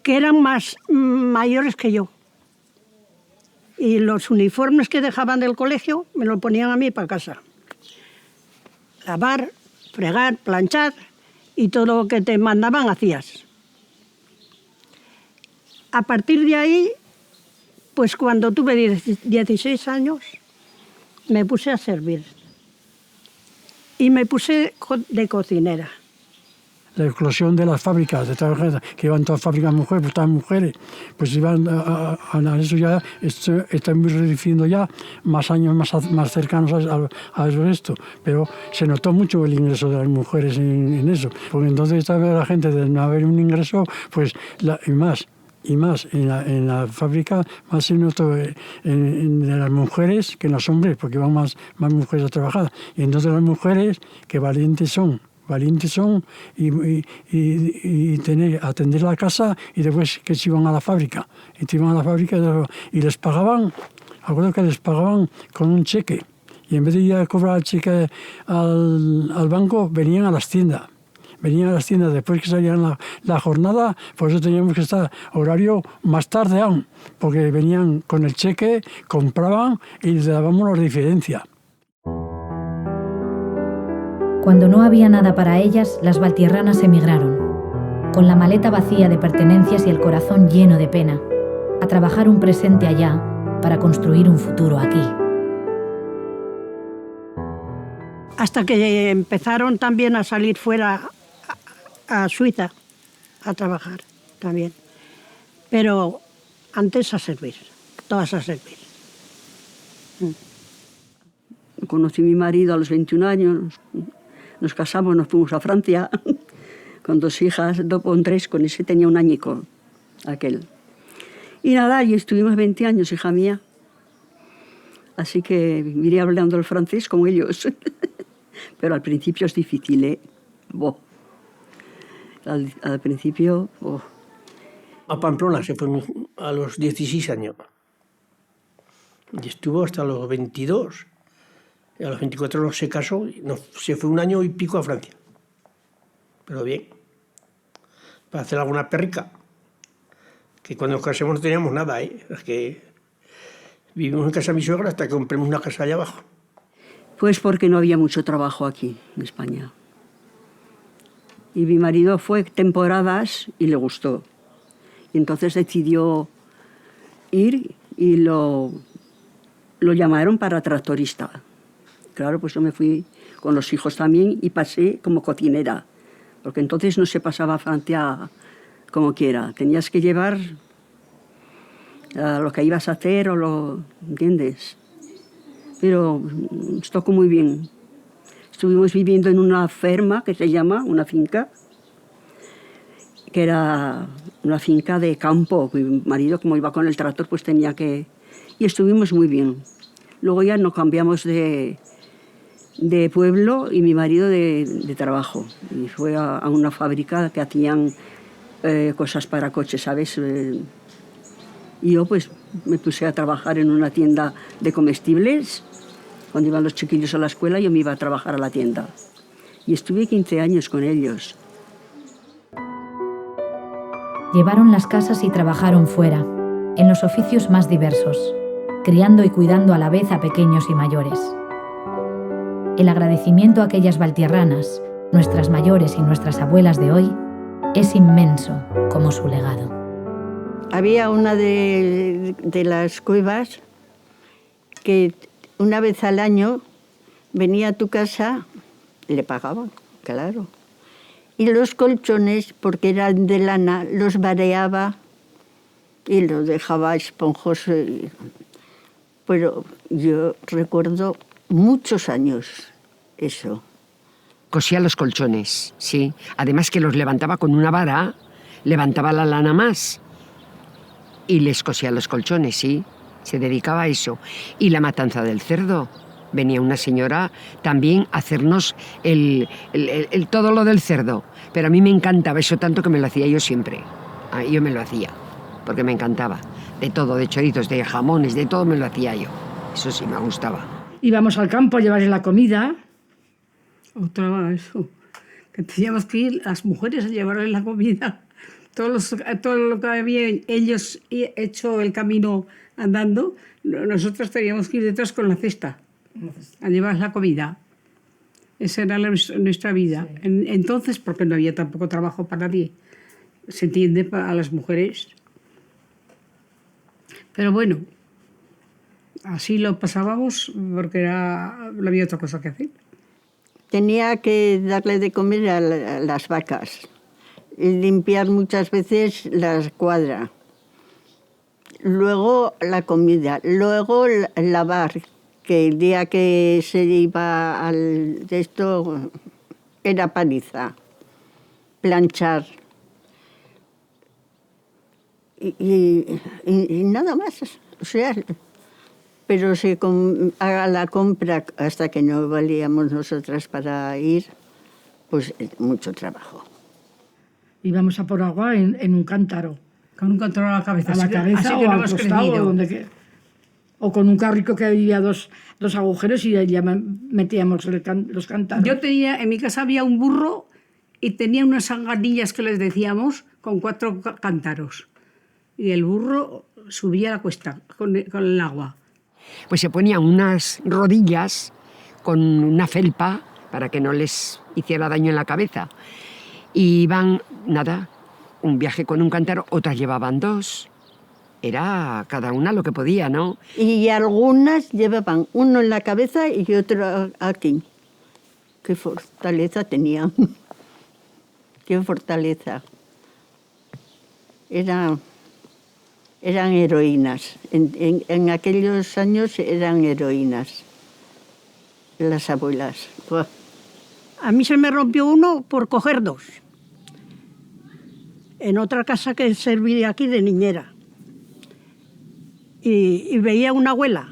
que eran más mayores que yo. Y los uniformes que dejaban del colegio me los ponían a mí para casa. Lavar, fregar, planchar y todo lo que te mandaban hacías. A partir de ahí, pues cuando tuve 16 años, me puse a servir. Y me puse de cocinera. La eclosión de las fábricas, de trabajar, que iban todas fábricas mujeres, pues todas mujeres, pues iban a eso ya, estamos reduciendo ya más años más cercanos a esto, pero se notó mucho el ingreso de las mujeres en eso, porque entonces estaba la gente de no haber un ingreso, pues y más en la fábrica, más se notó en las mujeres que en los hombres, porque van más mujeres a trabajar, y entonces las mujeres que valientes son y atender la casa, y después que se iban a la fábrica. Y les pagaban, acuerdo que les pagaban con un cheque. Y en vez de ir a cobrar el cheque al banco, venían a las tiendas. Después que salían la jornada, por eso teníamos que estar horario más tarde aún, porque venían con el cheque, compraban y les dábamos la diferencia. Cuando no había nada para ellas, las valtierranas emigraron, con la maleta vacía de pertenencias y el corazón lleno de pena, a trabajar un presente allá para construir un futuro aquí. Hasta que empezaron también a salir fuera a Suiza a trabajar también. Pero antes a servir, todas a servir. Conocí a mi marido a los 21 años. Nos casamos, nos fuimos a Francia con 2 hijas, con 3, con ese tenía un añico, aquel. Y nada, y estuvimos 20 años, hija mía. Así que iré hablando el francés con ellos. Pero al principio es difícil, ¿eh? Al principio... A Pamplona se fue a los 16 años. Y estuvo hasta los 22. Y a los 24 se casó, se fue 1 año y pico a Francia. Pero bien, para hacer alguna perrica. Que cuando nos casamos no teníamos nada, ¿eh? Es que vivimos en casa de mi suegra hasta que compramos una casa allá abajo. Pues porque no había mucho trabajo aquí, en España. Y mi marido fue temporadas y le gustó. Y entonces decidió ir y lo llamaron para tractorista. Claro, pues yo me fui con los hijos también y pasé como cocinera, porque entonces no se pasaba a Francia como quiera. Tenías que llevar lo que ibas a hacer ¿entiendes? Pero nos tocó muy bien. Estuvimos viviendo en una ferma que se llama, una finca, que era una finca de campo. Mi marido, como iba con el tractor, pues tenía que... Y estuvimos muy bien. Luego ya nos cambiamos de pueblo y mi marido de trabajo. Y fue a una fábrica que hacían cosas para coches, ¿sabes? Y yo pues me puse a trabajar en una tienda de comestibles. Cuando iban los chiquillos a la escuela, yo me iba a trabajar a la tienda. Y estuve 15 años con ellos. Llevaron las casas y trabajaron fuera, en los oficios más diversos, criando y cuidando a la vez a pequeños y mayores. El agradecimiento a aquellas valtierranas, nuestras mayores y nuestras abuelas de hoy, es inmenso como su legado. Había una de las cuevas que una vez al año venía a tu casa, le pagaban, claro. Y los colchones, porque eran de lana, los vareaba y los dejaba esponjosos. Pero yo recuerdo muchos años eso. Cosía los colchones, sí. Además que los levantaba con una vara, levantaba la lana más y les cosía los colchones, sí. Se dedicaba a eso. Y la matanza del cerdo. Venía una señora también a hacernos todo lo del cerdo. Pero a mí me encantaba eso tanto que me lo hacía yo siempre. Yo me lo hacía, porque me encantaba. De todo, de chorizos, de jamones, de todo me lo hacía yo. Eso sí, me gustaba. Íbamos al campo a llevarles la comida. Otra vez eso, que teníamos que ir las mujeres a llevarles la comida. Todo lo que habían ellos hecho el camino andando, nosotros teníamos que ir detrás con la cesta a llevar la comida. Esa era nuestra vida. Sí. Entonces, porque no había tampoco trabajo para nadie, se entiende, a las mujeres. Pero bueno, así lo pasábamos porque no había otra cosa que hacer. Tenía que darle de comer a las vacas y limpiar muchas veces la escuadra. Luego la comida, luego lavar, que el día que se iba de esto era paliza, planchar y nada más. O sea, pero se haga la compra hasta que no valíamos nosotras para ir, pues mucho trabajo. Íbamos a por agua en un cántaro. Con un cántaro a la cabeza. A la cabeza o al costado, o con un carrico que había dos agujeros y ya metíamos los cántaros. Yo tenía, en mi casa había un burro y tenía unas sanganillas que les decíamos con 4 cántaros. Y el burro subía la cuesta con el agua. Pues se ponían unas rodillas con una felpa para que no les hiciera daño en la cabeza. Y iban, nada, un viaje con un cántaro, otras llevaban 2. Era cada una lo que podía, ¿no? Y algunas llevaban uno en la cabeza y otro aquí. Qué fortaleza tenían. Qué fortaleza. Eran heroínas. En aquellos años eran heroínas. Las abuelas. Buah. A mí se me rompió uno por coger 2. En otra casa que servía aquí de niñera. Y veía una abuela,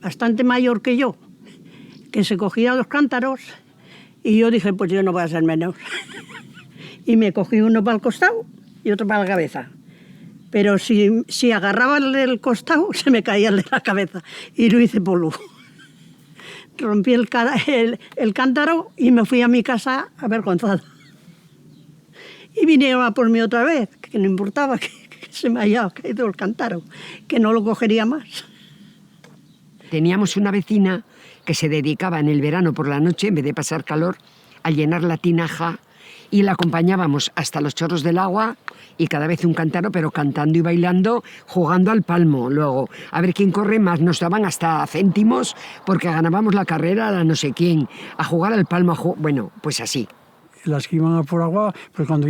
bastante mayor que yo, que se cogía los cántaros y yo dije, pues yo no voy a ser menos. Y me cogí uno para el costado y otro para la cabeza. Pero si agarraba el del costado, se me caía el de la cabeza y lo hice polvo. Rompí el cántaro y me fui a mi casa avergonzada. Y vinieron a por mí otra vez, que no importaba que se me haya caído el cántaro, que no lo cogería más. Teníamos una vecina que se dedicaba en el verano por la noche, en vez de pasar calor, a llenar la tinaja y la acompañábamos hasta los chorros del agua y cada vez un cántaro, pero cantando y bailando, jugando al palmo. Luego, a ver quién corre más, nos daban hasta céntimos porque ganábamos la carrera a no sé quién, a jugar al palmo, bueno, pues así. Las que iban a por agua, pues cuando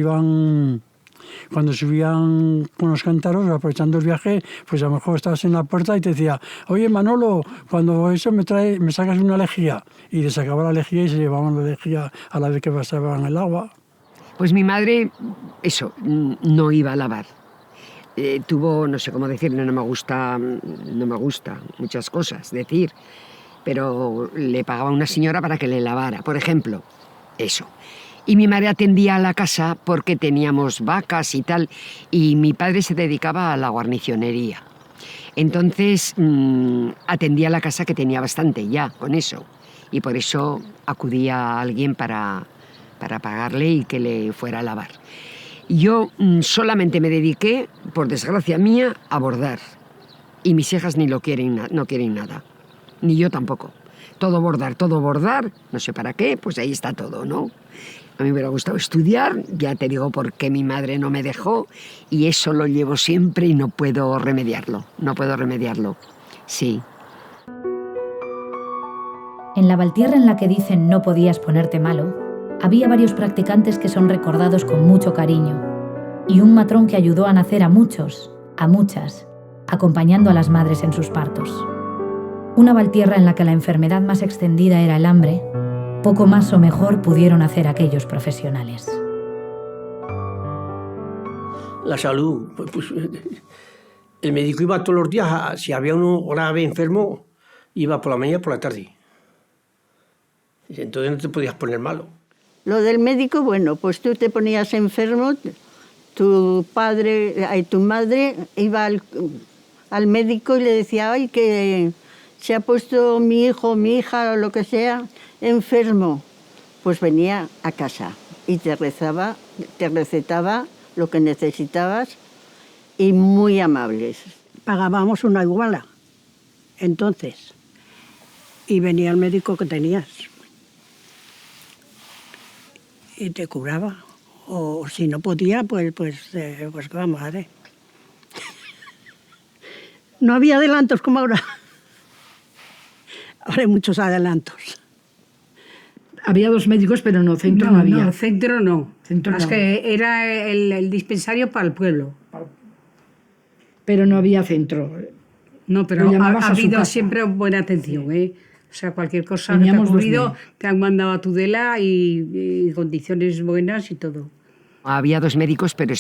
subían con los cántaros, aprovechando el viaje, pues a lo mejor estabas en la puerta y te decía, oye Manolo, cuando eso me sacas una lejía. Y le sacaba la lejía y se llevaban la lejía a la vez que pasaban el agua. Pues mi madre, eso, no iba a lavar. Tuvo, no sé cómo decirlo, no me gusta muchas cosas decir, pero le pagaba a una señora para que le lavara, por ejemplo, eso. Y mi madre atendía a la casa porque teníamos vacas y tal, y mi padre se dedicaba a la guarnicionería. Entonces atendía a la casa, que tenía bastante ya con eso, y por eso acudía a alguien para pagarle y que le fuera a lavar. Yo solamente me dediqué, por desgracia mía, a bordar. Y mis hijas no quieren nada. Ni yo tampoco. Todo bordar, no sé para qué, pues ahí está todo, ¿no? A mí me hubiera gustado estudiar, ya te digo por qué mi madre no me dejó, y eso lo llevo siempre y no puedo remediarlo. Sí. En la Valtierra en la que dicen no podías ponerte malo, había varios practicantes que son recordados con mucho cariño, y un matrón que ayudó a nacer a muchos, a muchas, acompañando a las madres en sus partos. Una Valtierra en la que la enfermedad más extendida era el hambre, poco más o mejor pudieron hacer aquellos profesionales. La salud, pues, el médico iba todos los días, si había uno grave enfermo, iba por la mañana y por la tarde. Entonces no te podías poner malo. Lo del médico, bueno, pues tú te ponías enfermo, tu madre iba al médico y le decía, ay, que se ha puesto mi hijo, mi hija o lo que sea enfermo. Pues venía a casa y te recetaba lo que necesitabas, y muy amables. Pagábamos una iguala, entonces, y venía el médico que tenías y te curaba. O si no podía, pues ¿qué vamos a hacer? No había adelantos como ahora. Ahora hay muchos adelantos. Había 2 médicos, pero no, centro no había. No, centro no. Centro Es no. que era el dispensario para el pueblo. Pero no había centro. No, pero Lo ha llamabas a su habido casa. siempre buena atención, ¿eh? O sea, cualquier cosa Teníamos que te ha 2 ocurrido, médicos. te han mandado a Tudela y condiciones buenas y todo. Había 2 médicos, pero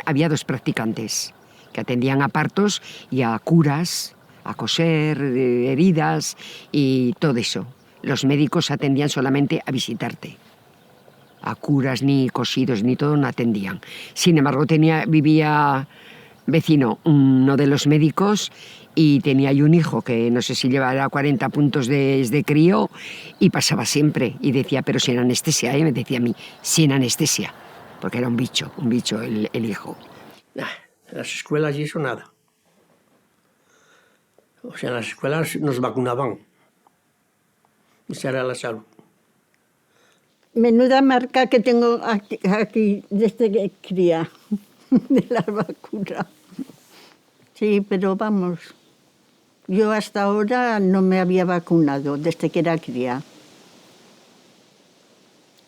había 2 practicantes que atendían a partos y a curas, a coser heridas y todo eso. Los médicos atendían solamente a visitarte. A curas, ni cosidos, ni todo, no atendían. Sin embargo, vivía vecino uno de los médicos, y tenía yo un hijo que no sé si llevara 40 puntos de crío, y pasaba siempre. Y decía, pero sin anestesia, me decía a mí, sin anestesia. Porque era un bicho el hijo. En las escuelas y eso nada. O sea, en las escuelas nos vacunaban. Esa era la salud. Menuda marca que tengo aquí desde que cría, de la vacuna. Sí, pero vamos, yo hasta ahora no me había vacunado desde que era cría.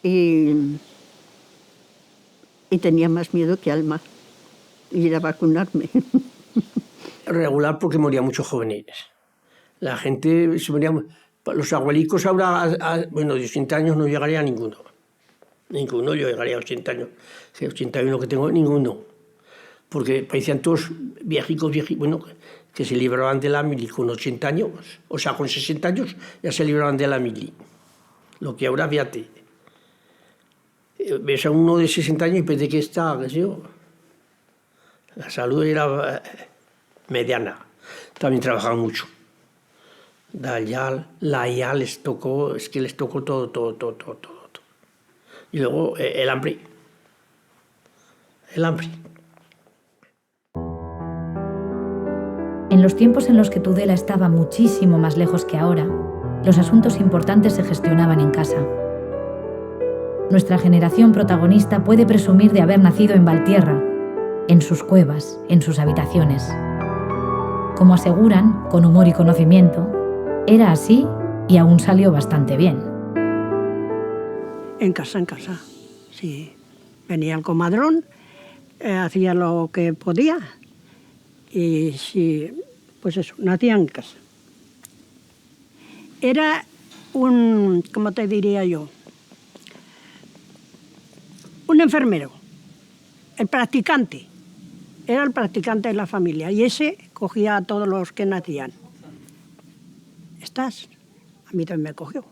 Y tenía más miedo que alma ir a vacunarme. Regular, porque morían muchos jóvenes. La gente se moría. Los abuelicos ahora, bueno, de 80 años no llegaría a ninguno. Ninguno, yo llegaría a 80 años. 81 que tengo, ninguno. Porque parecían todos viejicos, bueno, que se libraban de la mili con 80 años. O sea, con 60 años ya se libraban de la mili. Lo que ahora, fíjate, ves a uno de 60 años y parece que está, qué sé yo. La salud era mediana. También trabajaban mucho. La IA les tocó, es que les tocó todo. Y luego el hambre. En los tiempos en los que Tudela estaba muchísimo más lejos que ahora, los asuntos importantes se gestionaban en casa. Nuestra generación protagonista puede presumir de haber nacido en Valtierra, en sus cuevas, en sus habitaciones. Como aseguran, con humor y conocimiento, era así y aún salió bastante bien. En casa, sí. Venía el comadrón, hacía lo que podía, y sí, pues eso, nacía en casa. Era ¿cómo te diría yo? un enfermero, el practicante. Era el practicante de la familia y ese cogía a todos los que nacían. ¿Estás? A mí también me cogió.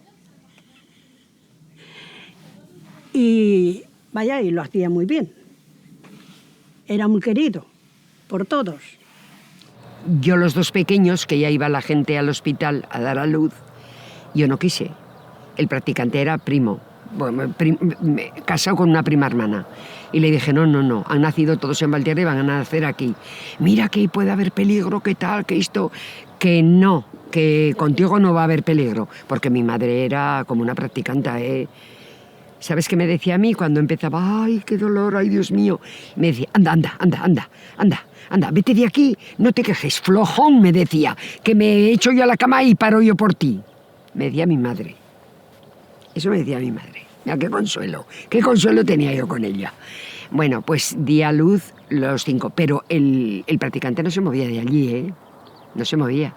Y vaya, y lo hacía muy bien. Era muy querido por todos. Yo los 2 pequeños, que ya iba la gente al hospital a dar a luz, yo no quise. El practicante era primo, bueno, casado con una prima hermana. Y le dije, no, han nacido todos en Valtierra y van a nacer aquí. Mira que puede haber peligro, que tal, que esto... Que no, que contigo no va a haber peligro. Porque mi madre era como una practicanta, ¿eh? ¿Sabes qué me decía a mí cuando empezaba? ¡Ay, qué dolor! ¡Ay, Dios mío! Me decía, anda, vete de aquí, no te quejes, flojón, me decía, que me echo yo a la cama y paro yo por ti. Me decía mi madre. Eso me decía mi madre. Mira, qué consuelo tenía yo con ella. Bueno, pues di a luz los 5, pero el practicante no se movía de allí, ¿eh? No se movía.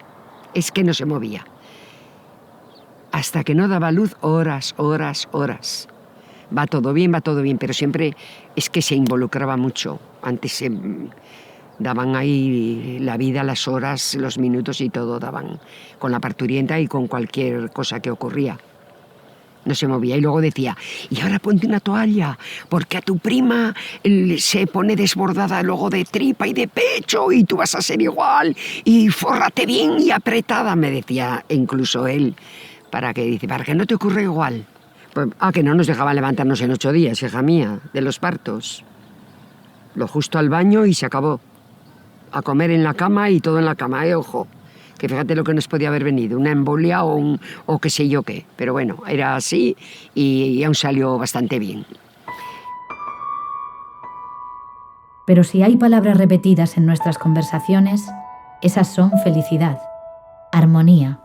Es que no se movía. Hasta que no daba luz, horas. Va todo bien, pero siempre es que se involucraba mucho. Antes se daban ahí la vida, las horas, los minutos y todo daban con la parturienta y con cualquier cosa que ocurría. No se movía y luego decía, y ahora ponte una toalla, porque a tu prima se pone desbordada luego de tripa y de pecho y tú vas a ser igual, y fórrate bien y apretada, me decía incluso él, para que no te ocurra igual. Pues, que no nos dejaban levantarnos en 8 días, hija mía, de los partos. Lo justo al baño y se acabó. A comer en la cama y todo en la cama, ojo. Que fíjate lo que nos podía haber venido, una embolia o qué sé yo qué. Pero bueno, era así y aún salió bastante bien. Pero si hay palabras repetidas en nuestras conversaciones, esas son felicidad, armonía,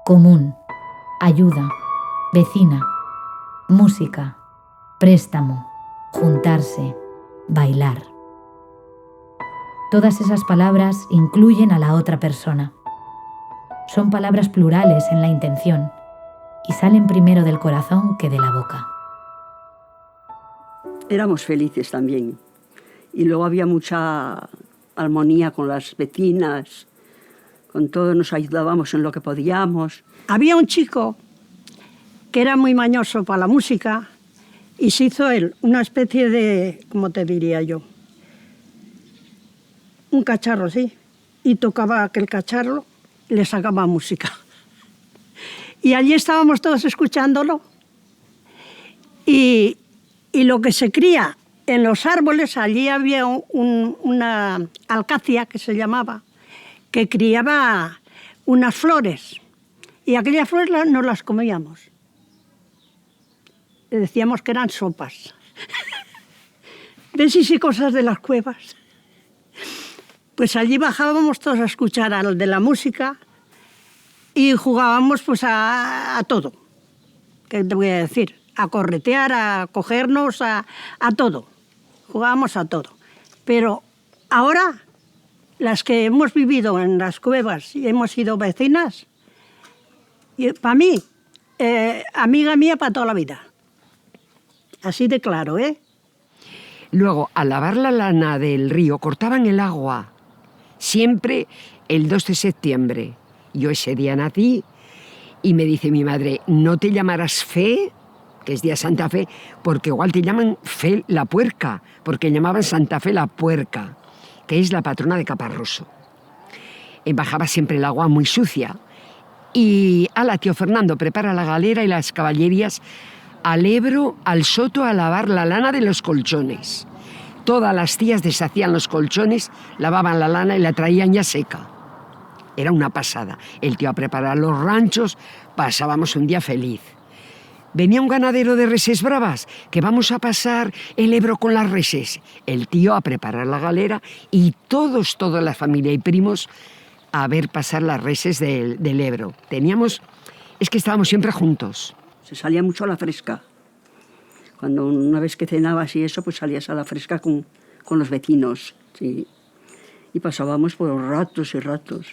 común, ayuda, vecina, música, préstamo, juntarse, bailar. Todas esas palabras incluyen a la otra persona. Son palabras plurales en la intención y salen primero del corazón que de la boca. Éramos felices también. Y luego había mucha armonía con las vecinas, con todo nos ayudábamos en lo que podíamos. Había un chico que era muy mañoso para la música y se hizo él una especie de, ¿cómo te diría yo? Un cacharro, sí. Y tocaba aquel cacharro, le sacaba música. Y allí estábamos todos escuchándolo. Y lo que se cría en los árboles, allí había una alcacia que se llamaba, que criaba unas flores. Y aquellas flores nos las comíamos. Le decíamos que eran sopas. ¿Ves? Y cosas de las cuevas. Pues allí bajábamos todos a escuchar al de la música y jugábamos pues a todo. ¿Qué te voy a decir? A corretear, a cogernos, a todo. Jugábamos a todo. Pero ahora, las que hemos vivido en las cuevas y hemos sido vecinas, para mí, amiga mía para toda la vida. Así de claro, ¿eh? Luego, al lavar la lana del río, cortaban el agua. Siempre el 2 de septiembre. Yo ese día nací y me dice mi madre, no te llamarás Fe, que es día Santa Fe, porque igual te llaman Fe la Puerca, porque llamaban Santa Fe la Puerca, que es la patrona de Caparroso. Bajaba siempre el agua muy sucia. Y ala, tío Fernando, prepara la galera y las caballerías al Ebro, al Soto, a lavar la lana de los colchones. Todas las tías deshacían los colchones, lavaban la lana y la traían ya seca. Era una pasada. El tío a preparar los ranchos, pasábamos un día feliz. Venía un ganadero de reses bravas, que vamos a pasar el Ebro con las reses. El tío a preparar la galera y toda la familia y primos a ver pasar las reses del Ebro. Es que estábamos siempre juntos. Se salía mucho a la fresca. Cuando una vez que cenabas y eso, pues salías a la fresca con los vecinos, sí. Y pasábamos por ratos y ratos.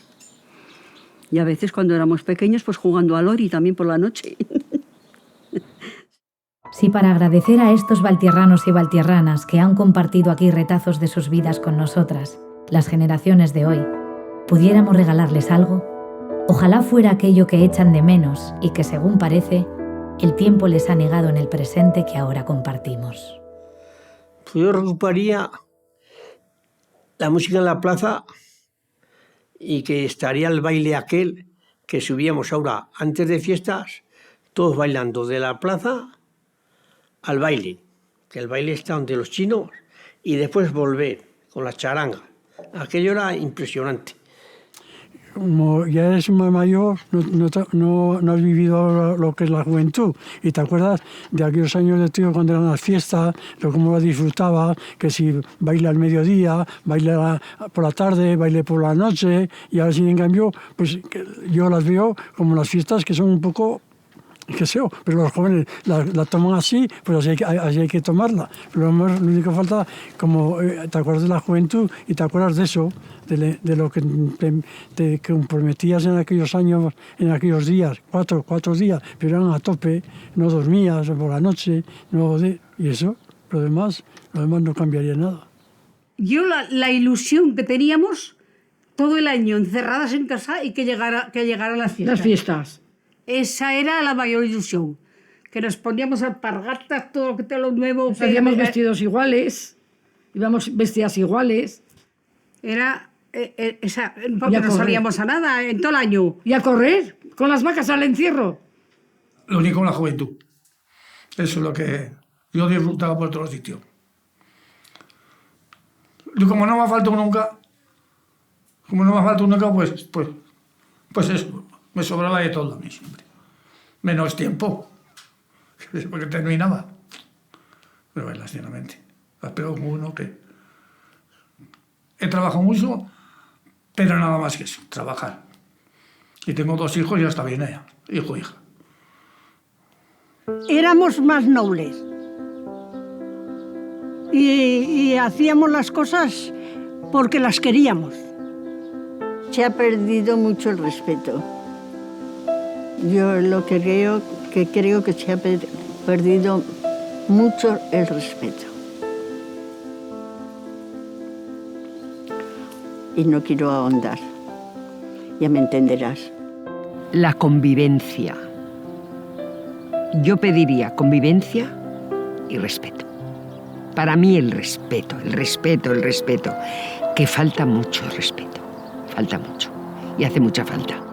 Y a veces cuando éramos pequeños, pues jugando al Ori también por la noche. Si para agradecer a estos valtierranos y valtierranas que han compartido aquí retazos de sus vidas con nosotras, las generaciones de hoy, pudiéramos regalarles algo, ojalá fuera aquello que echan de menos y que, según parece, el tiempo les ha negado en el presente que ahora compartimos. Pues yo recuperaría la música en la plaza y que estaría el baile aquel que subíamos ahora antes de fiestas, todos bailando de la plaza al baile, que el baile está donde los chinos, y después volver con la charanga. Aquello era impresionante. Como ya eres más mayor, no has vivido lo que es la juventud. Y te acuerdas de aquellos años de tío cuando eran las fiestas, de cómo las disfrutabas, que si baila al mediodía, baila por la tarde, baile por la noche, y ahora sin en cambio, pues yo las veo como las fiestas que son un poco, qué sé yo, pero los jóvenes la toman así, pues así hay que tomarla. Pero lo único que falta, como te acuerdas de la juventud y te acuerdas de eso, de lo que te comprometías en aquellos años, en aquellos días, cuatro días, pero eran a tope, no dormías por la noche, y eso, lo demás no cambiaría nada. Yo la ilusión que teníamos todo el año encerradas en casa y que llegaran las fiestas. Las fiestas. Esa era la mayor ilusión. Que nos poníamos alpargatas, todo lo nuevo. Hacíamos vestidos iguales, íbamos vestidas iguales. Era esa, porque no salíamos a nada en todo el año. Y a correr, con las vacas al encierro. Lo único, la juventud. Eso es lo que yo disfrutaba por todos los sitios. Y como no me ha faltado nunca, pues eso, me sobraba de todo a mí siempre. Menos tiempo, porque terminaba. Pero desgraciadamente, las pego como uno que... He trabajado mucho, pero nada más que eso, trabajar. Y tengo 2 hijos y ya está bien ella, hijo e hija. Éramos más nobles. Y hacíamos las cosas porque las queríamos. Se ha perdido mucho el respeto. Yo lo que creo que se ha perdido mucho el respeto. Y no quiero ahondar. Ya me entenderás. La convivencia. Yo pediría convivencia y respeto. Para mí el respeto. Que falta mucho respeto. Falta mucho. Y hace mucha falta.